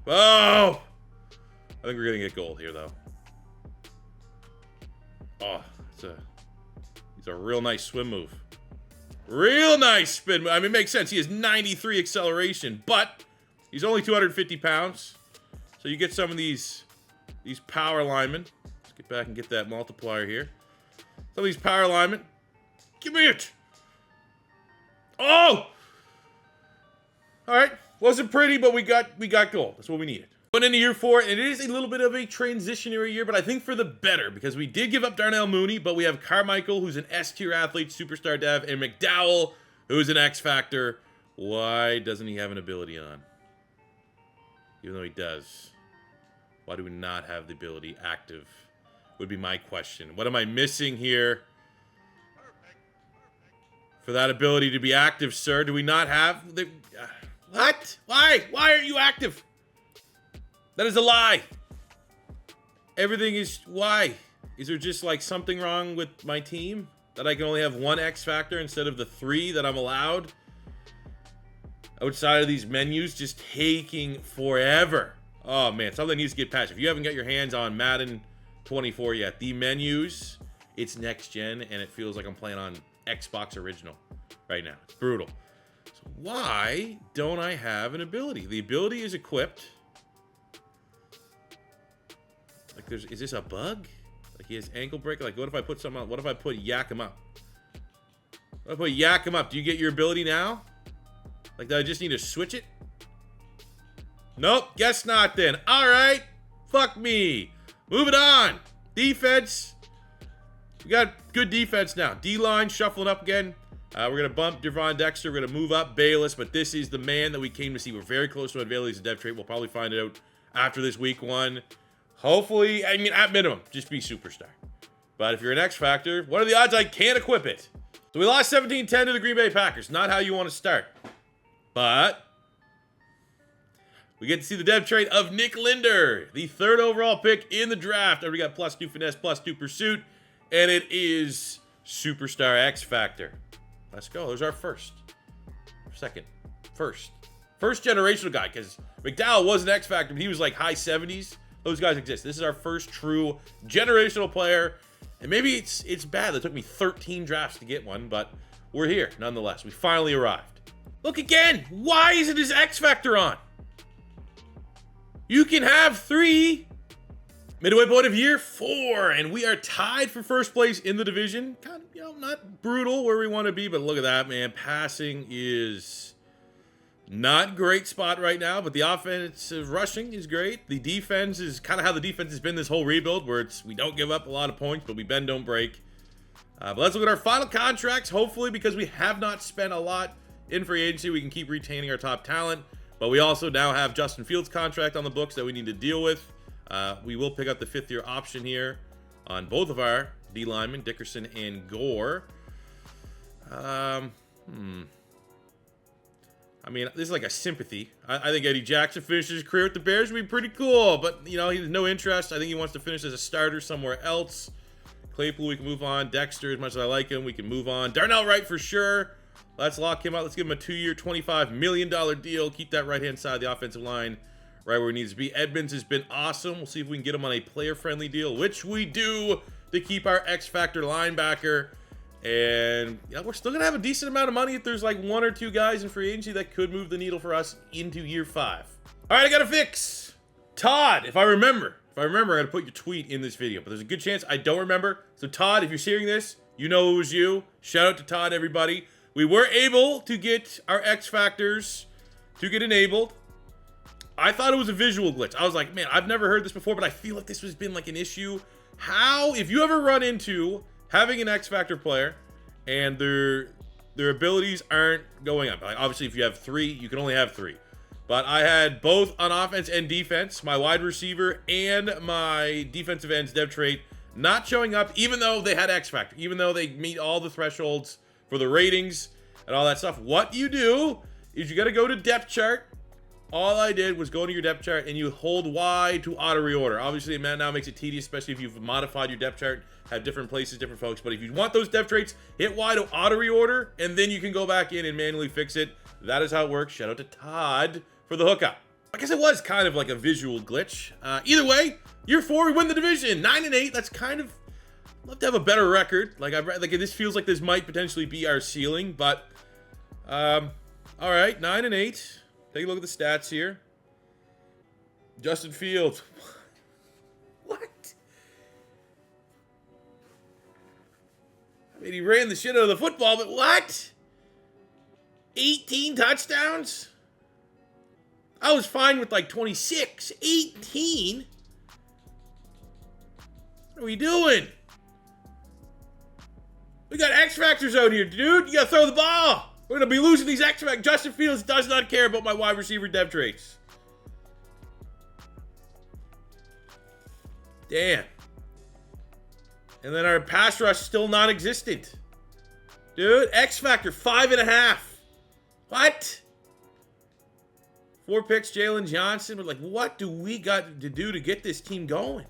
Oh! I think we're gonna get gold here, though. Oh, it's a real nice swim move. Real nice spin move. I mean, it makes sense. He has 93 acceleration, but he's only 250 pounds. So you get some of these power linemen. Let's get back and get that multiplier here. Some of these power linemen. Give me it. Oh! All right. Wasn't pretty, but we got gold. That's what we needed. Went into year 4, and it is a little bit of a transitionary year, but I think for the better, because we did give up Darnell Mooney, but we have Carmichael, who's an S-tier athlete, superstar dev, and McDowell, who's an X-factor. Why doesn't he have an ability on? Even though he does. Why do we not have the ability active? Would be my question. What am I missing here? For that ability to be active, sir, do we not have the... What? Why? Why aren't you active? That is a lie. Everything is... Why? Is there just like something wrong with my team? That I can only have 1 X factor instead of the 3 that I'm allowed? Outside of these menus just taking forever. Oh man, something needs to get patched. If you haven't got your hands on Madden 24 yet, the menus, it's next gen and it feels like I'm playing on Xbox original right now. It's brutal. So why don't I have an ability? The ability is equipped. Like is this a bug? Like he has ankle break? Like what if I put something on? What if I put yak him up? What if I put yak him up? Do you get your ability now? Like, do I just need to switch it? Nope, guess not then. All right, fuck me. Moving on. Defense. We got good defense now. D-line shuffling up again. We're going to bump Javon Dexter. We're going to move up Bayless, but this is the man that we came to see. We're very close to unveiling as a dev trait. We'll probably find it out after this week 1. Hopefully, I mean, at minimum, just be superstar. But if you're an X Factor, what are the odds I can't equip it? So we lost 17-10 to the Green Bay Packers. Not how you want to start. But we get to see the dev trait of Nick Linder, the 3rd overall pick in the draft. Already got +2 finesse, +2 pursuit, and it is Superstar X Factor. Let's go. There's our first. second, first generational guy, because McDowell was an X Factor, but he was like high 70s. Those guys exist. This is our first true generational player, and maybe it's bad that it took me 13 drafts to get one, but we're here nonetheless. We finally arrived. Look again. Why isn't his X Factor on? You can have 3. Midway point of year 4, and we are tied for first place in the division. Kind of, not brutal where we want to be, but look at that, man. Passing is not great spot right now, but the offensive rushing is great. The defense is kind of how the defense has been this whole rebuild, where we don't give up a lot of points, but we bend, don't break. But let's look at our final contracts. Hopefully, because we have not spent a lot in free agency, we can keep retaining our top talent. But we also now have Justin Fields' contract on the books that we need to deal with. We will pick up the 5th-year option here on both of our D linemen, Dickerson and Gore. I mean, this is like a sympathy. I think Eddie Jackson finishes his career with the Bears would be pretty cool, but, he has no interest. I think he wants to finish as a starter somewhere else. Claypool, we can move on. Dexter, as much as I like him, we can move on. Darnell Wright for sure. Let's lock him out. Let's give him a 2-year, $25 million deal. Keep that right-hand side of the offensive line right where it needs to be. Edmonds has been awesome. We'll see if we can get him on a player-friendly deal, which we do, to keep our X-Factor linebacker. And we're still going to have a decent amount of money if there's like 1 or 2 guys in free agency that could move the needle for us into year 5. All right, I got to fix. Todd, if I remember, I got to put your tweet in this video, but there's a good chance I don't remember. So Todd, if you're seeing this, you know it was you. Shout out to Todd, everybody. We were able to get our X Factors to get enabled. I thought it was a visual glitch. I was like, man, I've never heard this before, but I feel like this has been like an issue. How, if you ever run into having an X Factor player and their abilities aren't going up, like obviously if you have 3, you can only have 3. But I had both on offense and defense, my wide receiver and my defensive end's dev trait not showing up, even though they had X Factor, even though they meet all the thresholds for the ratings and all that stuff. What you do is you got to go to depth chart. All I did was go to your depth chart and you hold Y to auto reorder. Obviously, it now makes it tedious, especially if you've modified your depth chart, have different places, different folks. But if you want those depth traits, hit Y to auto reorder, and then you can go back in and manually fix it. That is how it works. Shout out to Todd for the hookup. I guess it was kind of like a visual glitch. Either way, year 4, we win the division. 9-8. That's kind of, love to have a better record. Like this feels like this might potentially be our ceiling, but all right, 9-8. Take a look at the stats here. Justin Fields. What? I mean, he ran the shit out of the football, but what? 18 touchdowns? I was fine with like 26. 18? What are we doing? We got X Factors out here, dude. You gotta throw the ball. We're gonna be losing these X Factors. Justin Fields does not care about my wide receiver dev traits. Damn. And then our pass rush still non-existent. Dude, X Factor 5.5. What? 4 picks, Jalen Johnson. We're like, what do we got to do to get this team going?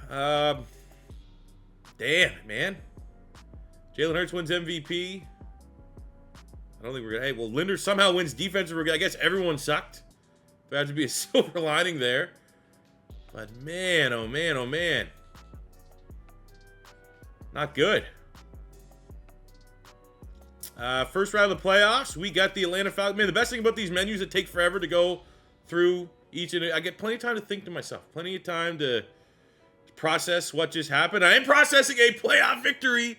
Damn, man. Jalen Hurts wins MVP. I don't think we're gonna. Hey, well, Linder somehow wins defensive. I guess everyone sucked. There had to be a silver lining there. But man, oh man, oh man. Not good. First round of the playoffs, we got the Atlanta Falcons. Man, the best thing about these menus, it take forever to go through each and I get plenty of time to think to myself. Plenty of time to process what just happened. I am processing a playoff victory.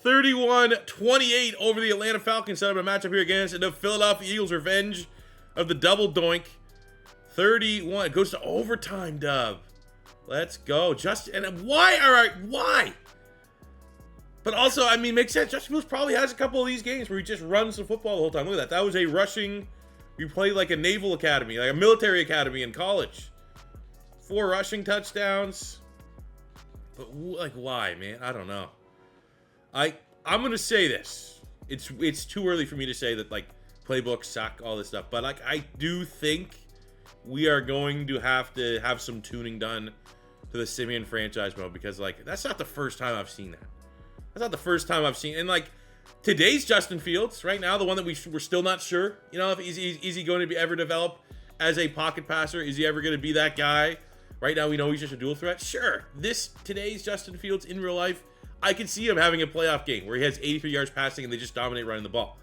31-28 over the Atlanta Falcons. Set up a matchup here against the Philadelphia Eagles. Revenge of the double doink. 31. Goes to overtime, dub. Let's go. Why? But also, I mean, makes sense. Justin Fields probably has a couple of these games where he just runs the football the whole time. Look at that. That was a rushing. We played like a naval academy, like a military academy in college. 4 rushing touchdowns. But like, why, man? I don't know. I'm gonna say this. It's too early for me to say that like playbooks suck, all this stuff. But like, I do think we are going to have some tuning done to the Simeon franchise mode because like that's not the first time I've seen that. That's not the first time I've seen, and like today's Justin Fields, right now, the one that we're still not sure, you know, if is he going to be ever develop as a pocket passer? Is he ever going to be that guy? Right now, we know he's just a dual threat. Sure, today's Justin Fields in real life, I can see him having a playoff game where he has 83 yards passing and they just dominate running the ball.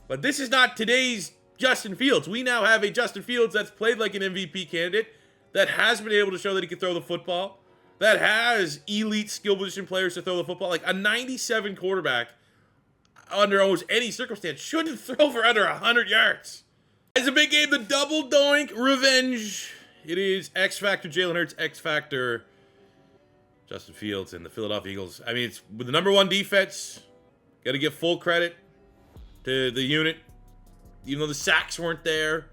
But this is not today's Justin Fields. We now have a Justin Fields that's played like an MVP candidate, that has been able to show that he can throw the football, that has elite skill position players to throw the football. Like a 97 quarterback under almost any circumstance shouldn't throw for under 100 yards. It's a big game, the double doink revenge. It is X Factor Jalen Hurts, X Factor Justin Fields, and the Philadelphia Eagles. I mean, it's with the #1 defense. Got to give full credit to the unit. Even though the sacks weren't there,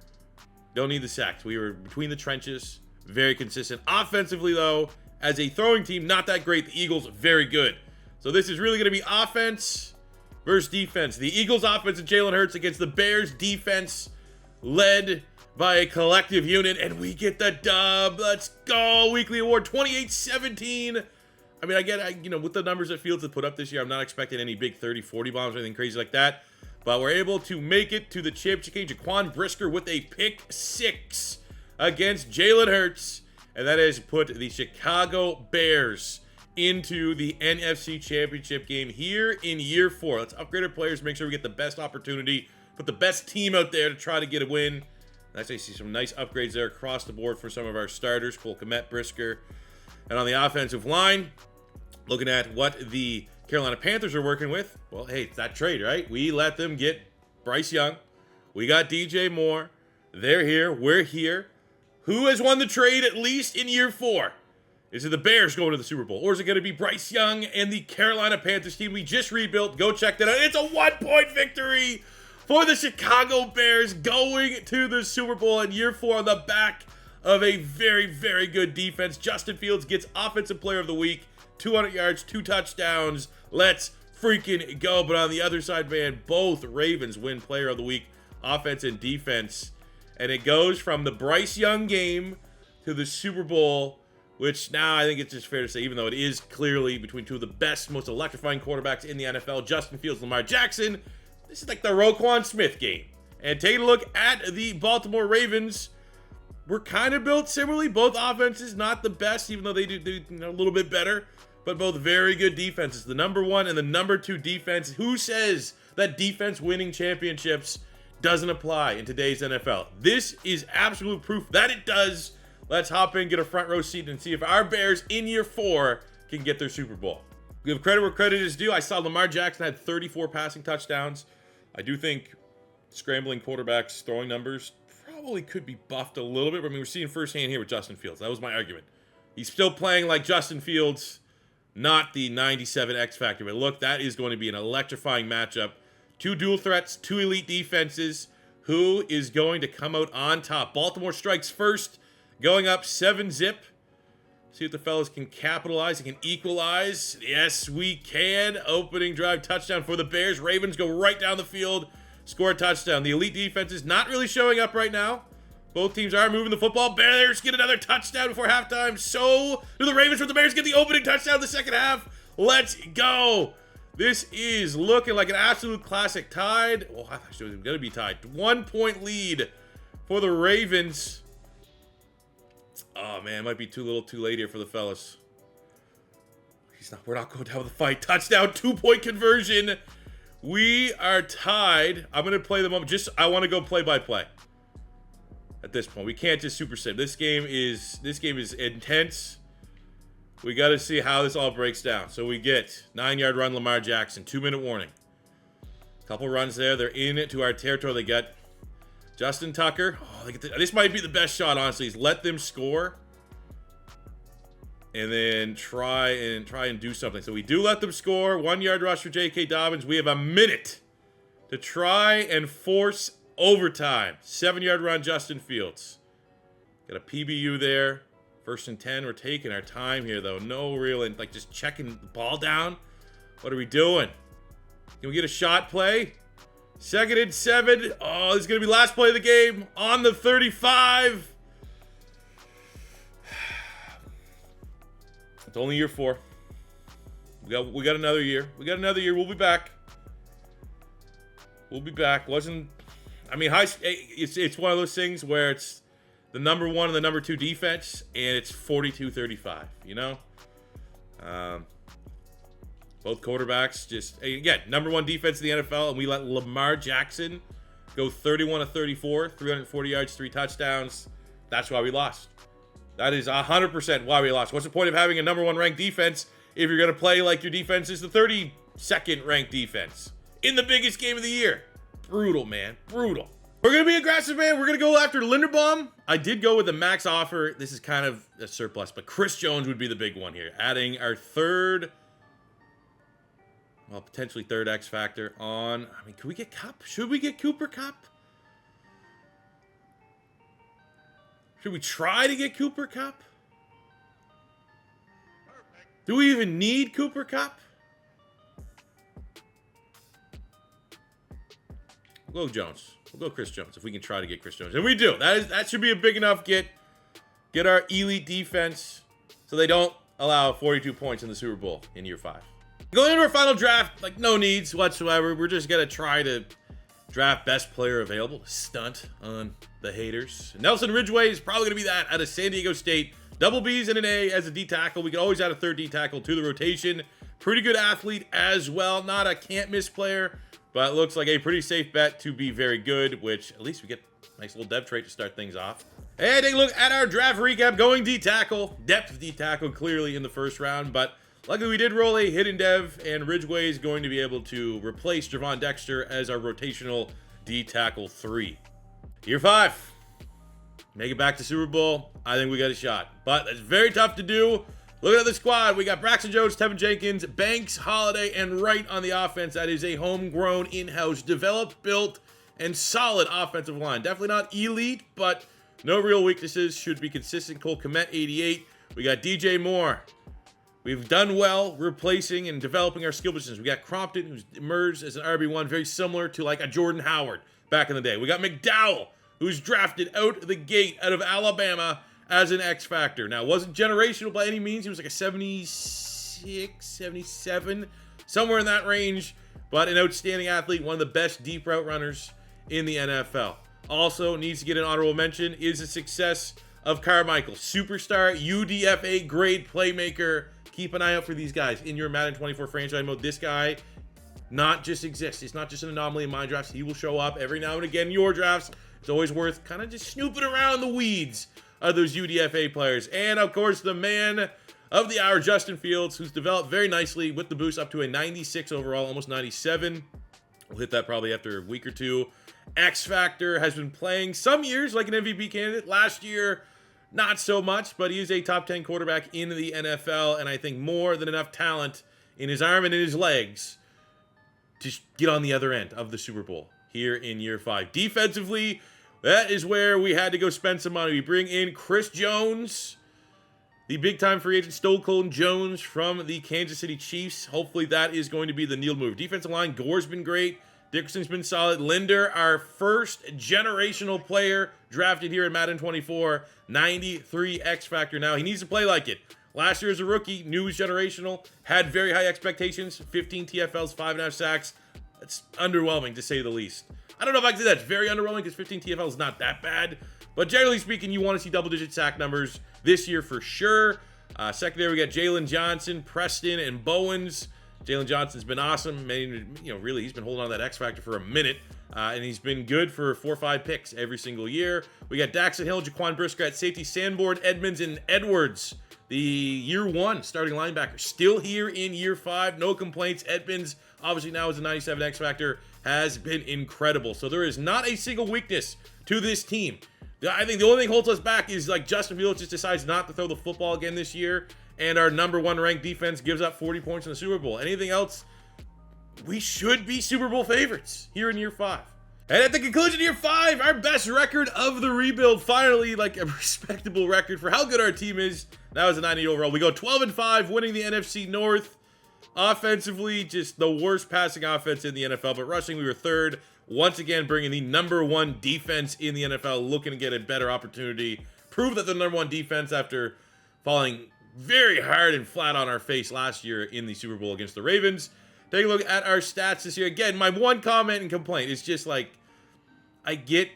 don't need the sacks. We were between the trenches, very consistent. Offensively, though, as a throwing team, not that great. The Eagles, very good. So this is really going to be offense versus defense. The Eagles' offense and Jalen Hurts against the Bears' defense, led by a collective unit, and we get the dub. Let's go. Weekly award, 28-17. I mean, you know, with the numbers that Fields have put up this year, I'm not expecting any big 30, 40 bombs or anything crazy like that. But we're able to make it to the championship game. Jaquan Brisker with a pick 6 against Jalen Hurts. And that has put the Chicago Bears into the NFC Championship game here in year 4. Let's upgrade our players, make sure we get the best opportunity, put the best team out there to try to get a win. Actually, see some nice upgrades there across the board for some of our starters, Cole Kmet, Brisker. And on the offensive line, looking at what the Carolina Panthers are working with, well, hey, it's that trade, right? We let them get Bryce Young. We got DJ Moore. They're here. We're here. Who has won the trade at least in year 4? Is it the Bears going to the Super Bowl? Or is it going to be Bryce Young and the Carolina Panthers team we just rebuilt? Go check that out. It's a 1-point victory for the Chicago Bears going to the Super Bowl in year 4 on the back of a very, very good defense. Justin Fields gets Offensive Player of the Week, 200 yards, 2 touchdowns. Let's freaking go. But on the other side, man, both Ravens win Player of the Week, offense and defense. And it goes from the Bryce Young game to the Super Bowl, which now I think it's just fair to say, even though it is clearly between two of the best, most electrifying quarterbacks in the NFL, Justin Fields, Lamar Jackson, this is like the Roquan Smith game. And taking a look at the Baltimore Ravens, we're kind of built similarly. Both offenses not the best, even though they do a little bit better, but both very good defenses. The #1 and the #2 defense. Who says that defense winning championships doesn't apply in today's NFL? This is absolute proof that it does. Let's hop in, get a front row seat, and see if our Bears in year 4 can get their Super Bowl. Give credit where credit is due. I saw Lamar Jackson had 34 passing touchdowns. I do think scrambling quarterbacks' throwing numbers probably could be buffed a little bit. But I mean, we're seeing firsthand here with Justin Fields. That was my argument. He's still playing like Justin Fields, not the 97 X Factor. But look, that is going to be an electrifying matchup. 2 dual threats, 2 elite defenses. Who is going to come out on top? Baltimore strikes first, going up 7-zip. See if the fellas can capitalize. They can equalize. Yes, we can. Opening drive touchdown for the Bears. Ravens go right down the field, score a touchdown. The elite defense is not really showing up right now. Both teams are moving the football. Bears get another touchdown before halftime. So do the Ravens, but the Bears get the opening touchdown in the second half. Let's go. This is looking like an absolute classic. Tied. Well, I thought it was going to be tied. 1-point lead for the Ravens. Oh, man, it might be too little too late here for the fellas. We're not going down with the fight. Touchdown, 2-point conversion. We are tied. I'm going to play the moment. I want to go play by play. At this point, we can't just super save. This game is intense. We got to see how this all breaks down. So we get 9-yard run, Lamar Jackson, 2-minute warning. Couple runs there. They're into our territory. They got Justin Tucker. Oh, this might be the best shot, honestly. Is let them score, and then try and do something. So we do let them score. 1-yard rush for J.K. Dobbins. We have a minute to try and force overtime. 7-yard run, Justin Fields. Got a PBU there. 1st and 10. We're taking our time here, though. No real, like, just checking the ball down. What are we doing? Can we get a shot play? 2nd and 7. Oh, this is going to be last play of the game on the 35. It's only year 4. We got another year. We got another year. We'll be back. We'll be back. I mean, it's one of those things where it's the number 1 and the number 2 defense, and it's 42-35, you know? Both quarterbacks just, again, number 1 defense in the NFL, and we let Lamar Jackson go 31-34, 340 yards, 3 touchdowns. That's why we lost. That is 100% why we lost. What's the point of having a number 1 ranked defense if you're going to play like your defense is the 32nd ranked defense in the biggest game of the year? Brutal, man. Brutal. We're going to be aggressive, man. We're going to go after Linderbaum. I did go with the max offer. This is kind of a surplus, but Chris Jones would be the big one here. Adding our third, well, potentially third X factor on. I mean, could we get Kupp? Should we get Cooper Kupp? Should we try to get Cooper Kupp? Do we even need Cooper Kupp? We'll go Jones. We'll go Chris Jones if we can try to get Chris Jones. And we do. That should be a big enough get our elite defense so they don't allow 42 points in the Super Bowl in year 5. Going into our final draft, like no needs whatsoever. We're just going to try to draft best player available. Stunt on the haters. Nelson Ridgeway is probably going to be that out of San Diego State. Double B's and an A as a D tackle. We can always add a third D tackle to the rotation. Pretty good athlete as well. Not a can't miss player, but looks like a pretty safe bet to be very good, which at least we get a nice little depth trait to start things off. And take a look at our draft recap. Going D tackle. Depth D tackle clearly in the first round, but luckily we did roll a hidden dev, and Ridgeway is going to be able to replace Javon Dexter as our rotational D tackle 3. Year 5. Make it back to Super Bowl. I think we got a shot, but it's very tough to do. Looking at the squad, we got Braxton Jones, Tevin Jenkins, Banks, Holiday, and Wright on the offense. That is a homegrown, in-house, developed, built, and solid offensive line. Definitely not elite, but no real weaknesses. Should be consistent. Cole Kmet, 88. We got DJ Moore. We've done well replacing and developing our skill positions. We got Crompton, who's emerged as an RB1, very similar to like a Jordan Howard back in the day. We got McDowell, who's drafted out the gate out of Alabama as an X factor. Now, it wasn't generational by any means. He was like a 76, 77, somewhere in that range, but an outstanding athlete, one of the best deep route runners in the NFL. Also needs to get an honorable mention is the success of Carmichael, superstar UDFA grade playmaker. Keep an eye out for these guys in your Madden 24 franchise mode. This guy not just exists. He's not just an anomaly in my drafts. He will show up every now and again in your drafts. It's always worth kind of just snooping around the weeds of those UDFA players. And of course, the man of the hour, Justin Fields, who's developed very nicely with the boost up to a 96 overall, almost 97. We'll hit that probably after a week or two. X Factor has been playing some years like an MVP candidate. Last year, not so much, but he is a top 10 quarterback in the NFL, and I think more than enough talent in his arm and in his legs to get on the other end of the Super Bowl here in year 5. Defensively, that is where we had to go spend some money. We bring in Chris Jones, the big-time free agent, Stole Colton Jones from the Kansas City Chiefs. Hopefully that is going to be the needle move. Defensive line, Gore's been great. Dickerson's been solid. Linder, our first generational player drafted here in Madden 24. 93 X Factor now. He needs to play like it. Last year as a rookie, knew he was generational, had very high expectations. 15 TFLs, 5.5 sacks. That's underwhelming, to say the least. I don't know if I can say that's very underwhelming because 15 TFL is not that bad. But generally speaking, you want to see double-digit sack numbers this year for sure. Secondary, we got Jalen Johnson, Preston, and Bowens. Jalen Johnson's been awesome. Really, he's been holding on to that X Factor for a minute. And he's been good for 4 or 5 picks every single year. We got Daxon Hill, Jaquan Brisker at safety, Sanborn, Edmonds, and Edwards. The year 1 starting linebacker. Still here in year 5. No complaints. Edmonds, obviously now is a 97 X Factor, has been incredible. So there is not a single weakness to this team. I think the only thing holds us back is like Justin Fields just decides not to throw the football again this year. And our number 1 ranked defense gives up 40 points in the Super Bowl. Anything else, we should be Super Bowl favorites here in year 5. And at the conclusion of year 5, our best record of the rebuild, finally like a respectable record for how good our team is. That was a 90 overall. We go 12-5, winning the NFC North. Offensively, just the worst passing offense in the NFL, but rushing, we were 3rd. Once again, bringing the number 1 defense in the NFL, looking to get a better opportunity. Prove that the number 1 defense after falling very hard and flat on our face last year in the Super Bowl against the Ravens. take a look at our stats this year. Again, my one comment and complaint is just like, I get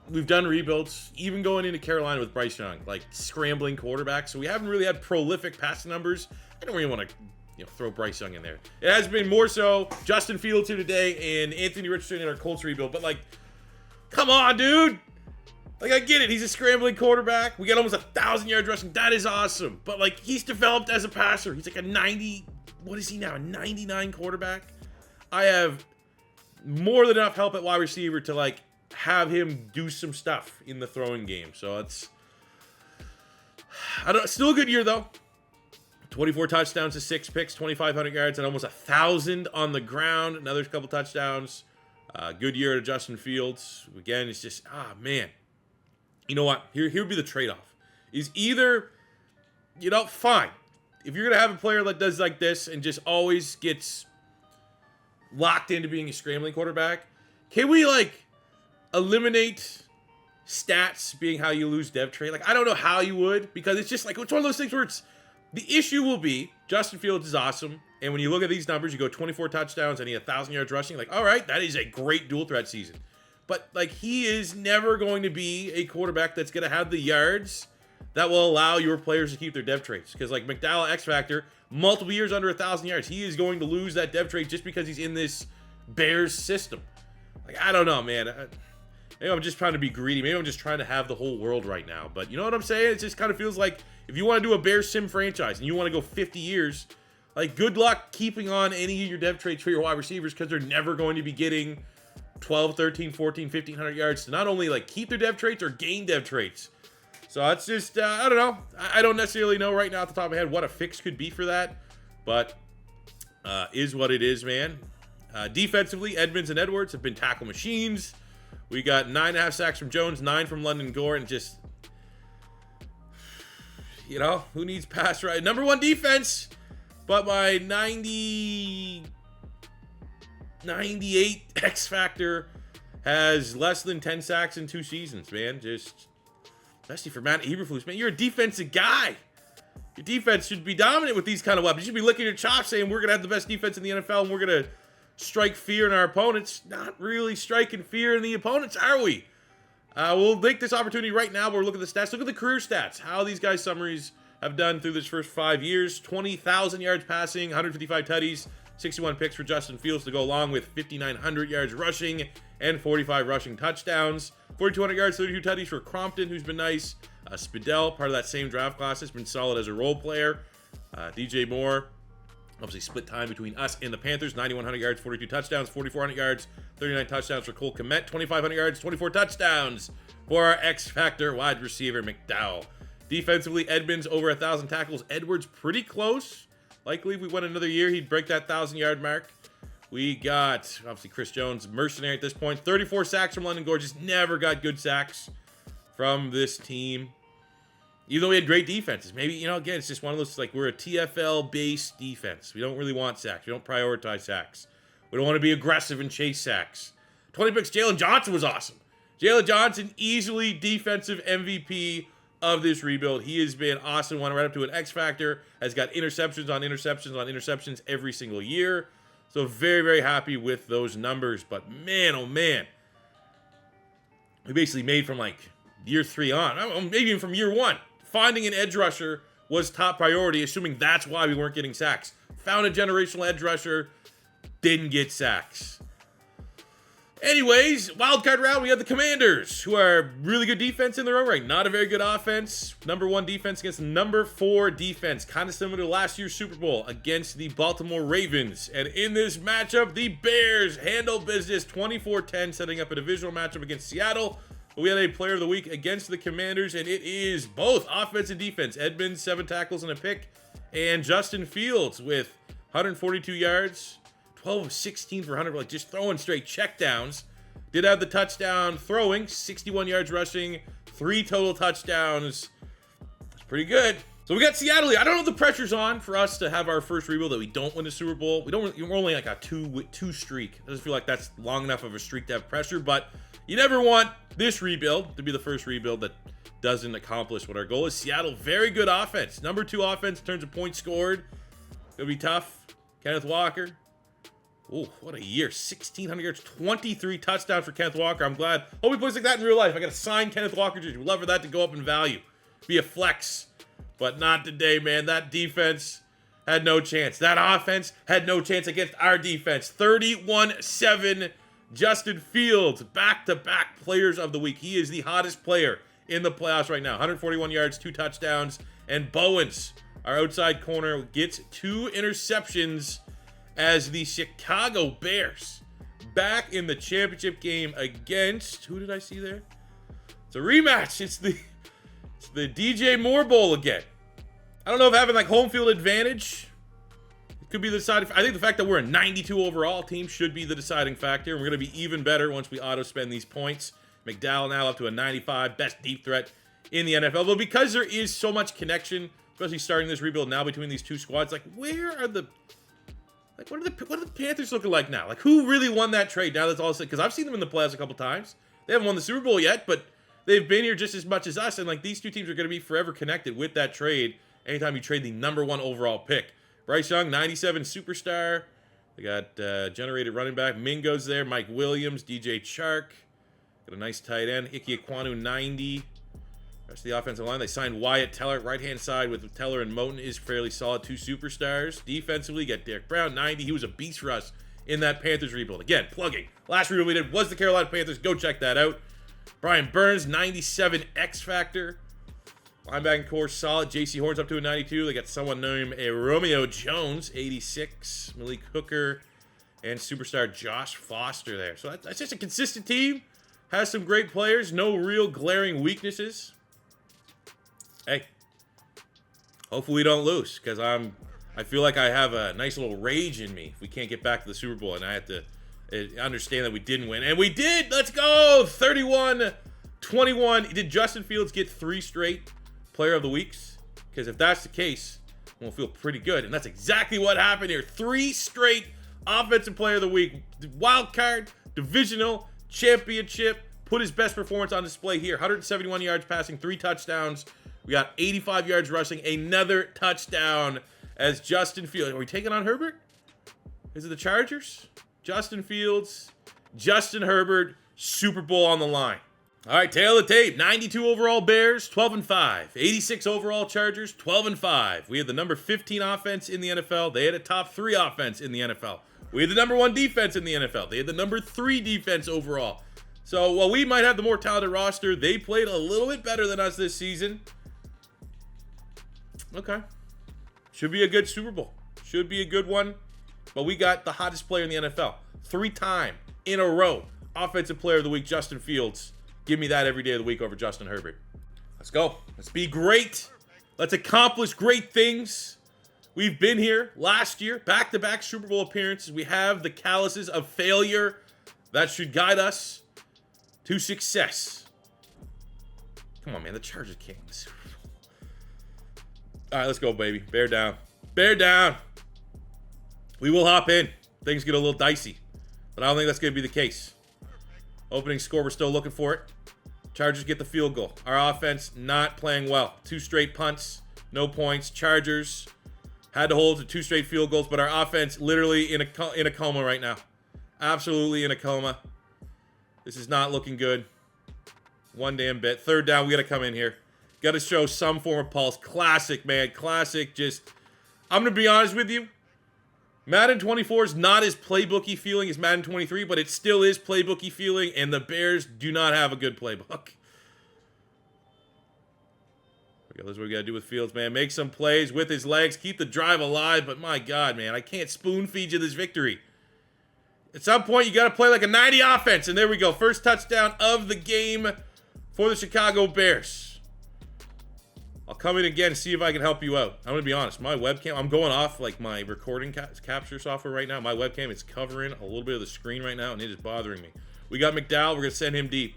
we've done rebuilds, even going into Carolina with Bryce Young, like scrambling quarterbacks. So we haven't really had prolific passing numbers. I don't really want to throw Bryce Young in there. It has been more so Justin Fields here today and Anthony Richardson in our Colts rebuild. But like, come on, dude. Like, I get it. He's a scrambling quarterback. We got almost 1,000 yards rushing. That is awesome. But like, he's developed as a passer. He's like a 90. What is he now? A 99 quarterback. I have more than enough help at wide receiver to like have him do some stuff in the throwing game. So it's, still a good year though. 24 touchdowns to 6 picks, 2,500 yards, and almost 1,000 on the ground. Another couple touchdowns. Good year to Justin Fields. Again, it's just, man. You know what? Here would be the trade-off. Is either, fine. If you're going to have a player that does like this and just always gets locked into being a scrambling quarterback, can we, like, eliminate stats being how you lose dev trade? Like, I don't know how you would, because it's just, like, it's one of those things where it's, the issue will be, Justin Fields is awesome, and when you look at these numbers, you go 24 touchdowns and he had 1,000 yards rushing, like, all right, that is a great dual threat season. But, like, he is never going to be a quarterback that's going to have the yards that will allow your players to keep their dev traits. Because, like, McDowell, X Factor, multiple years under 1,000 yards. He is going to lose that dev trait just because he's in this Bears system. Like, I don't know, man. Maybe I'm just trying to be greedy. Maybe I'm just trying to have the whole world right now. But you know what I'm saying? It just kind of feels like if you want to do a Bears sim franchise and you want to go 50 years, like, good luck keeping on any of your dev traits for your wide receivers because they're never going to be getting 12, 13, 14, 1,500 yards to not only like keep their dev traits or gain dev traits. So it's just, I don't know. I don't necessarily know right now off the top of my head what a fix could be for that, but is what it is, man. Defensively, Edmonds and Edwards have been tackle machines. We got 9.5 sacks from Jones, 9 from London Gore, and just, who needs pass rush? Number one defense, but my 98 X Factor has less than 10 sacks in 2 seasons, man. Just, especially for Matt Eberflus, man. You're a defensive guy. Your defense should be dominant with these kind of weapons. You should be licking your chops saying we're going to have the best defense in the NFL and we're going to strike fear in our opponents. Not really striking fear in the opponents, are we? We'll take this opportunity right now where we look at the stats. Look at the career stats. How these guys' summaries have done through this first 5 years. 20,000 yards passing, 155 tutties, 61 picks for Justin Fields to go along with 5,900 yards rushing and 45 rushing touchdowns. 4,200 yards, 32 tutties for Crompton, who's been nice. Spidell, part of that same draft class, has been solid as a role player. DJ Moore, obviously split time between us and the Panthers. 9,100 yards, 42 touchdowns, 4,400 yards, 39 touchdowns for Cole Kmet. 2,500 yards, 24 touchdowns for our X-Factor wide receiver, McDowell. Defensively, Edmonds over 1,000 tackles. Edwards pretty close. Likely, if we went another year, he'd break that 1,000-yard mark. We got, obviously, Chris Jones, mercenary at this point. 34 sacks from London Gore. Just never got good sacks from this team. Even though we had great defenses. Maybe, again, it's just one of those, like, we're a TFL-based defense. We don't really want sacks. We don't prioritize sacks. We don't want to be aggressive and chase sacks. 20 picks, Jalen Johnson was awesome. Jalen Johnson, easily defensive MVP of this rebuild. He has been awesome. Went right up to an X Factor. Has got interceptions on interceptions on interceptions every single year. So very, very happy with those numbers. But man, oh man. We basically made from like year 3 on, maybe even from year 1. Finding an edge rusher was top priority, assuming that's why we weren't getting sacks. Found a generational edge rusher, didn't get sacks. Anyways, wildcard round, we have the Commanders, who are really good defense in their own right. Not a very good offense. Number 1 defense against number 4 defense. Kind of similar to last year's Super Bowl against the Baltimore Ravens. And in this matchup, the Bears handle business 24-10, setting up a divisional matchup against Seattle. But we had a player of the week against the Commanders, and it is both offense and defense. Edmonds, 7 tackles and a pick. And Justin Fields with 142 yards. 12 of 16 for 100, like just throwing straight checkdowns. Did have the touchdown throwing, 61 yards rushing, 3 total touchdowns. That's pretty good. So we got Seattle. I don't know if the pressure's on for us to have our first rebuild that we don't win the Super Bowl. We're only like a two streak. Doesn't feel like that's long enough of a streak to have pressure, but you never want this rebuild to be the first rebuild that doesn't accomplish what our goal is. Seattle, very good offense. Number 2 offense in terms of points scored. Gonna be tough. Kenneth Walker. Oh, what a year. 1,600 yards, 23 touchdowns for Kenneth Walker. I'm glad. Hope he plays like that in real life. I got to sign Kenneth Walker jersey. We'd love for that to go up in value. Be a flex. But not today, man. That defense had no chance. That offense had no chance against our defense. 31-7. Justin Fields, back-to-back players of the week. He is the hottest player in the playoffs right now. 141 yards, 2 touchdowns. And Bowens, our outside corner, gets 2 interceptions as the Chicago Bears back in the championship game against, who did I see there? It's a rematch. It's the DJ Moore Bowl again. I don't know if having like home field advantage could be the deciding. I think the fact that we're a 92 overall team should be the deciding factor. We're going to be even better once we auto-spend these points. McDowell now up to a 95, best deep threat in the NFL. But because there is so much connection, especially starting this rebuild now between these two squads, like where are the, like what are the Panthers looking like now? Like who really won that trade now that's all said? Because I've seen them in the playoffs a couple times. They haven't won the Super Bowl yet, but they've been here just as much as us. And like these two teams are going to be forever connected with that trade anytime you trade the #1 overall pick. Bryce Young, 97 superstar. They got generated running back. Mingo's there. Mike Williams, DJ Chark. Got a nice tight end. Ike Ekwonu, 90. Rest of the offensive line. They signed Wyatt Teller. Right-hand side with Teller and Moton is fairly solid. 2 superstars. Defensively, got Derek Brown, 90. He was a beast for us in that Panthers rebuild. Again, plugging. Last rebuild we did was the Carolina Panthers. Go check that out. Brian Burns, 97 X Factor. Linebacking core solid. J.C. Horn's up to a 92. They got someone named Romeo Jones, 86. Malik Hooker and superstar Josh Foster there. So that's just a consistent team. Has some great players. No real glaring weaknesses. Hey, hopefully we don't lose because I feel like I have a nice little rage in me if we can't get back to the Super Bowl, and I have to understand that we didn't win. And we did! Let's go! 31-21. Did Justin Fields get 3 straight Player of the Weeks? Because if that's the case, we'll feel pretty good. And that's exactly what happened here. 3 straight Offensive Player of the Week. Wild card, divisional, championship. Put his best performance on display here. 171 yards passing, 3 touchdowns. We got 85 yards rushing, another touchdown as Justin Fields. Are we taking on Herbert? Is it the Chargers? Justin Fields, Justin Herbert, Super Bowl on the line. All right, tail of the tape. 92 overall Bears, 12-5. 86 overall Chargers, 12-5. We had the number 15 offense in the NFL. They had a top 3 offense in the NFL. We had the number 1 defense in the NFL. They had the number 3 defense overall. So while we might have the more talented roster, they played a little bit better than us this season. Okay. Should be a good Super Bowl. Should be a good one. But we got the hottest player in the NFL. 3-time in a row. Offensive Player of the Week, Justin Fields. Give me that every day of the week over Justin Herbert. Let's go. Let's be great. Let's accomplish great things. We've been here last year. Back-to-back Super Bowl appearances. We have the calluses of failure. That should guide us to success. Come on, man. The Chargers can't win the Super Bowl. All right, let's go, baby. Bear down. Bear down. We will hop in. Things get a little dicey, but I don't think that's going to be the case. Opening score, we're still looking for it. Chargers get the field goal. Our offense not playing well. 2 straight punts, no points. Chargers had to hold to 2 straight field goals, but our offense literally in a coma right now. Absolutely in a coma. This is not looking good. One damn bit. 3rd down, we got to come in here. Got to show some form of pulse. Classic, man. Classic. Just, I'm going to be honest with you. Madden 24 is not as playbooky feeling as Madden 23, but it still is playbooky feeling, and the Bears do not have a good playbook. That's what we got to do with Fields, man. Make some plays with his legs. Keep the drive alive, but my God, man, I can't spoon feed you this victory. At some point, you got to play like a 90 offense, and there we go. First touchdown of the game for the Chicago Bears. I'll come in again and see if I can help you out. I'm going to be honest. My webcam, I'm going off like my recording capture software right now. My webcam is covering a little bit of the screen right now, and it is bothering me. We got McDowell. We're going to send him deep.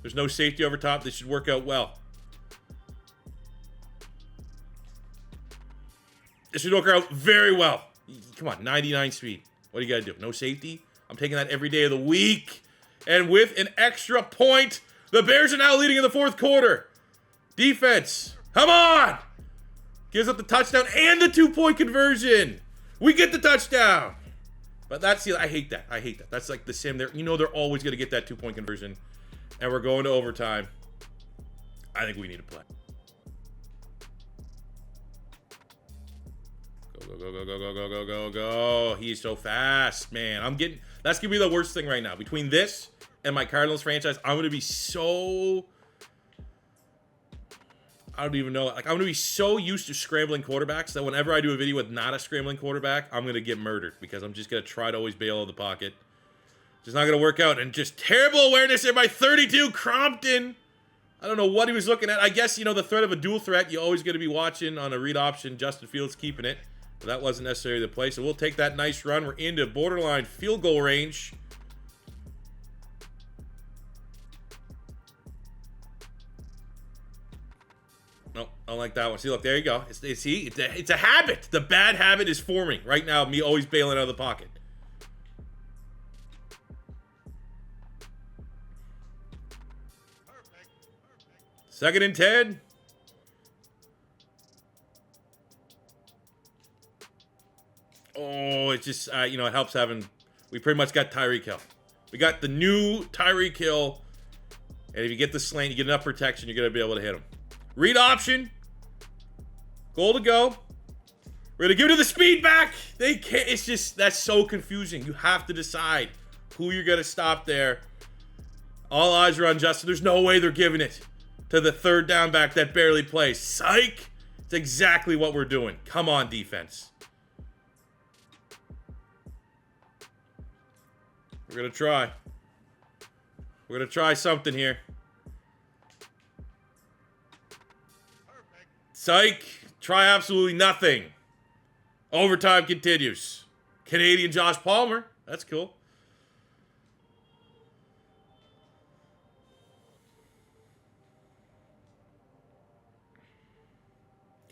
There's no safety over top. This should work out well. This should work out very well. Come on, 99 speed. What do you got to do? No safety? I'm taking that every day of the week. And with an extra point, the Bears are now leading in the 4th quarter. Defense, come on! Gives up the touchdown and the 2-point conversion. We get the touchdown. But that's, I hate that. I hate that. That's like the sim there. You know they're always going to get that 2-point conversion. And we're going to overtime. I think we need to play. Go, go, go, go, go, go, go, go, go. He's so fast, man. That's going to be the worst thing right now. Between this and my Cardinals franchise, I'm going to be so... I don't even know. Like, I'm going to be so used to scrambling quarterbacks that whenever I do a video with not a scrambling quarterback, I'm going to get murdered because I'm just going to try to always bail out of the pocket. Just not going to work out. And just terrible awareness there by 32, Crompton. I don't know what he was looking at. I guess, you know, the threat of a dual threat, you always got to be watching on a read option. Justin Fields keeping it. But that wasn't necessarily the play. So we'll take that nice run. We're into borderline field goal range. No, I don't like that one. See, look, there you go. It's a habit. The bad habit is forming right now. Me always bailing out of the pocket. Second and 10. Oh, it's just, you know, it helps having... We pretty much got Tyreek Hill. We got the new Tyreek Hill. And if you get the slant, you get enough protection, you're going to be able to hit him. Read option. Goal to go. We're going to give it to the speed back. They can't... It's just... That's so confusing. You have to decide who you're going to stop there. All eyes are on Justin. There's no way they're giving it to the third down back that barely plays. Psych! It's exactly what we're doing. Come on, defense. We're going to try. We're going to try something here. Psych! Try absolutely nothing. Overtime continues. Canadian Josh Palmer. That's cool.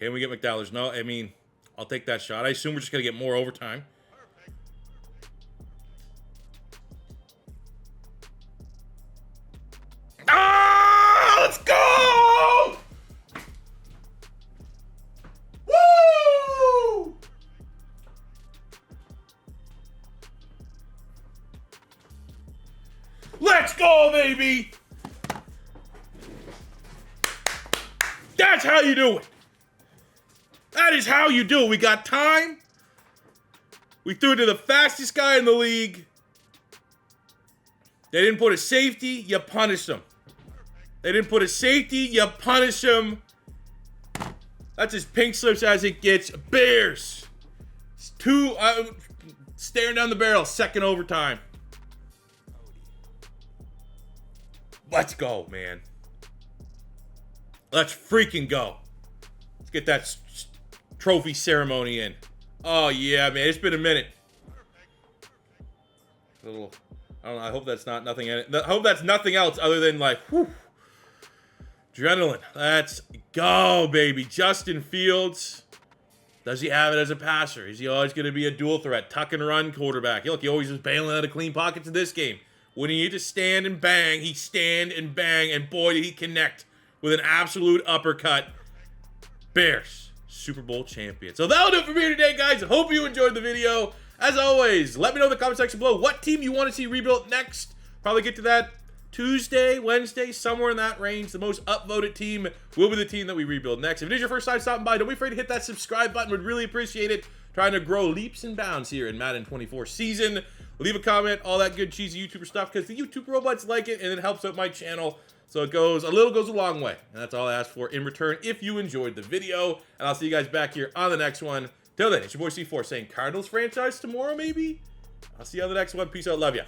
Can we get McDowell's? No, I mean, I'll take that shot. I assume we're just going to get more overtime. Ah! Let's go! Woo! Let's go, baby! That's how you do it. That is how you do it. We got time. We threw it to the fastest guy in the league. They didn't put a safety, you punish them. They didn't put a safety, you punish them. That's as pink slips as it gets. Bears. It's two, staring down the barrel, second overtime. Let's go, man. Let's freaking go. Let's get that trophy ceremony in. Oh, yeah, man. It's been a minute. A little... I don't know. I hope that's not nothing. I hope that's nothing else other than like, whew, adrenaline. Let's go, baby. Justin Fields. Does he have it as a passer? Is he always going to be a dual threat, tuck and run quarterback? Look, he always was bailing out of clean pockets in this game. When he needed to stand and bang, he stand and bang, and boy, did he connect with an absolute uppercut. Bears, Super Bowl champion. So that'll do it for me today, guys. I hope you enjoyed the video. As always, let me know in the comment section below what team you want to see rebuilt next. Probably get to that Tuesday, Wednesday, somewhere in that range. The most upvoted team will be the team that we rebuild next. If it is your first time stopping by, don't be afraid to hit that subscribe button. Would really appreciate it. Trying to grow leaps and bounds here in Madden 24 season. Leave a comment, all that good cheesy YouTuber stuff, because the YouTube robots like it, and it helps out my channel. So it goes, a little goes a long way. And that's all I ask for in return if you enjoyed the video. And I'll see you guys back here on the next one. Till then, it's your boy C4 saying Cardinals franchise tomorrow, maybe? I'll see you on the next one. Peace out. Love ya.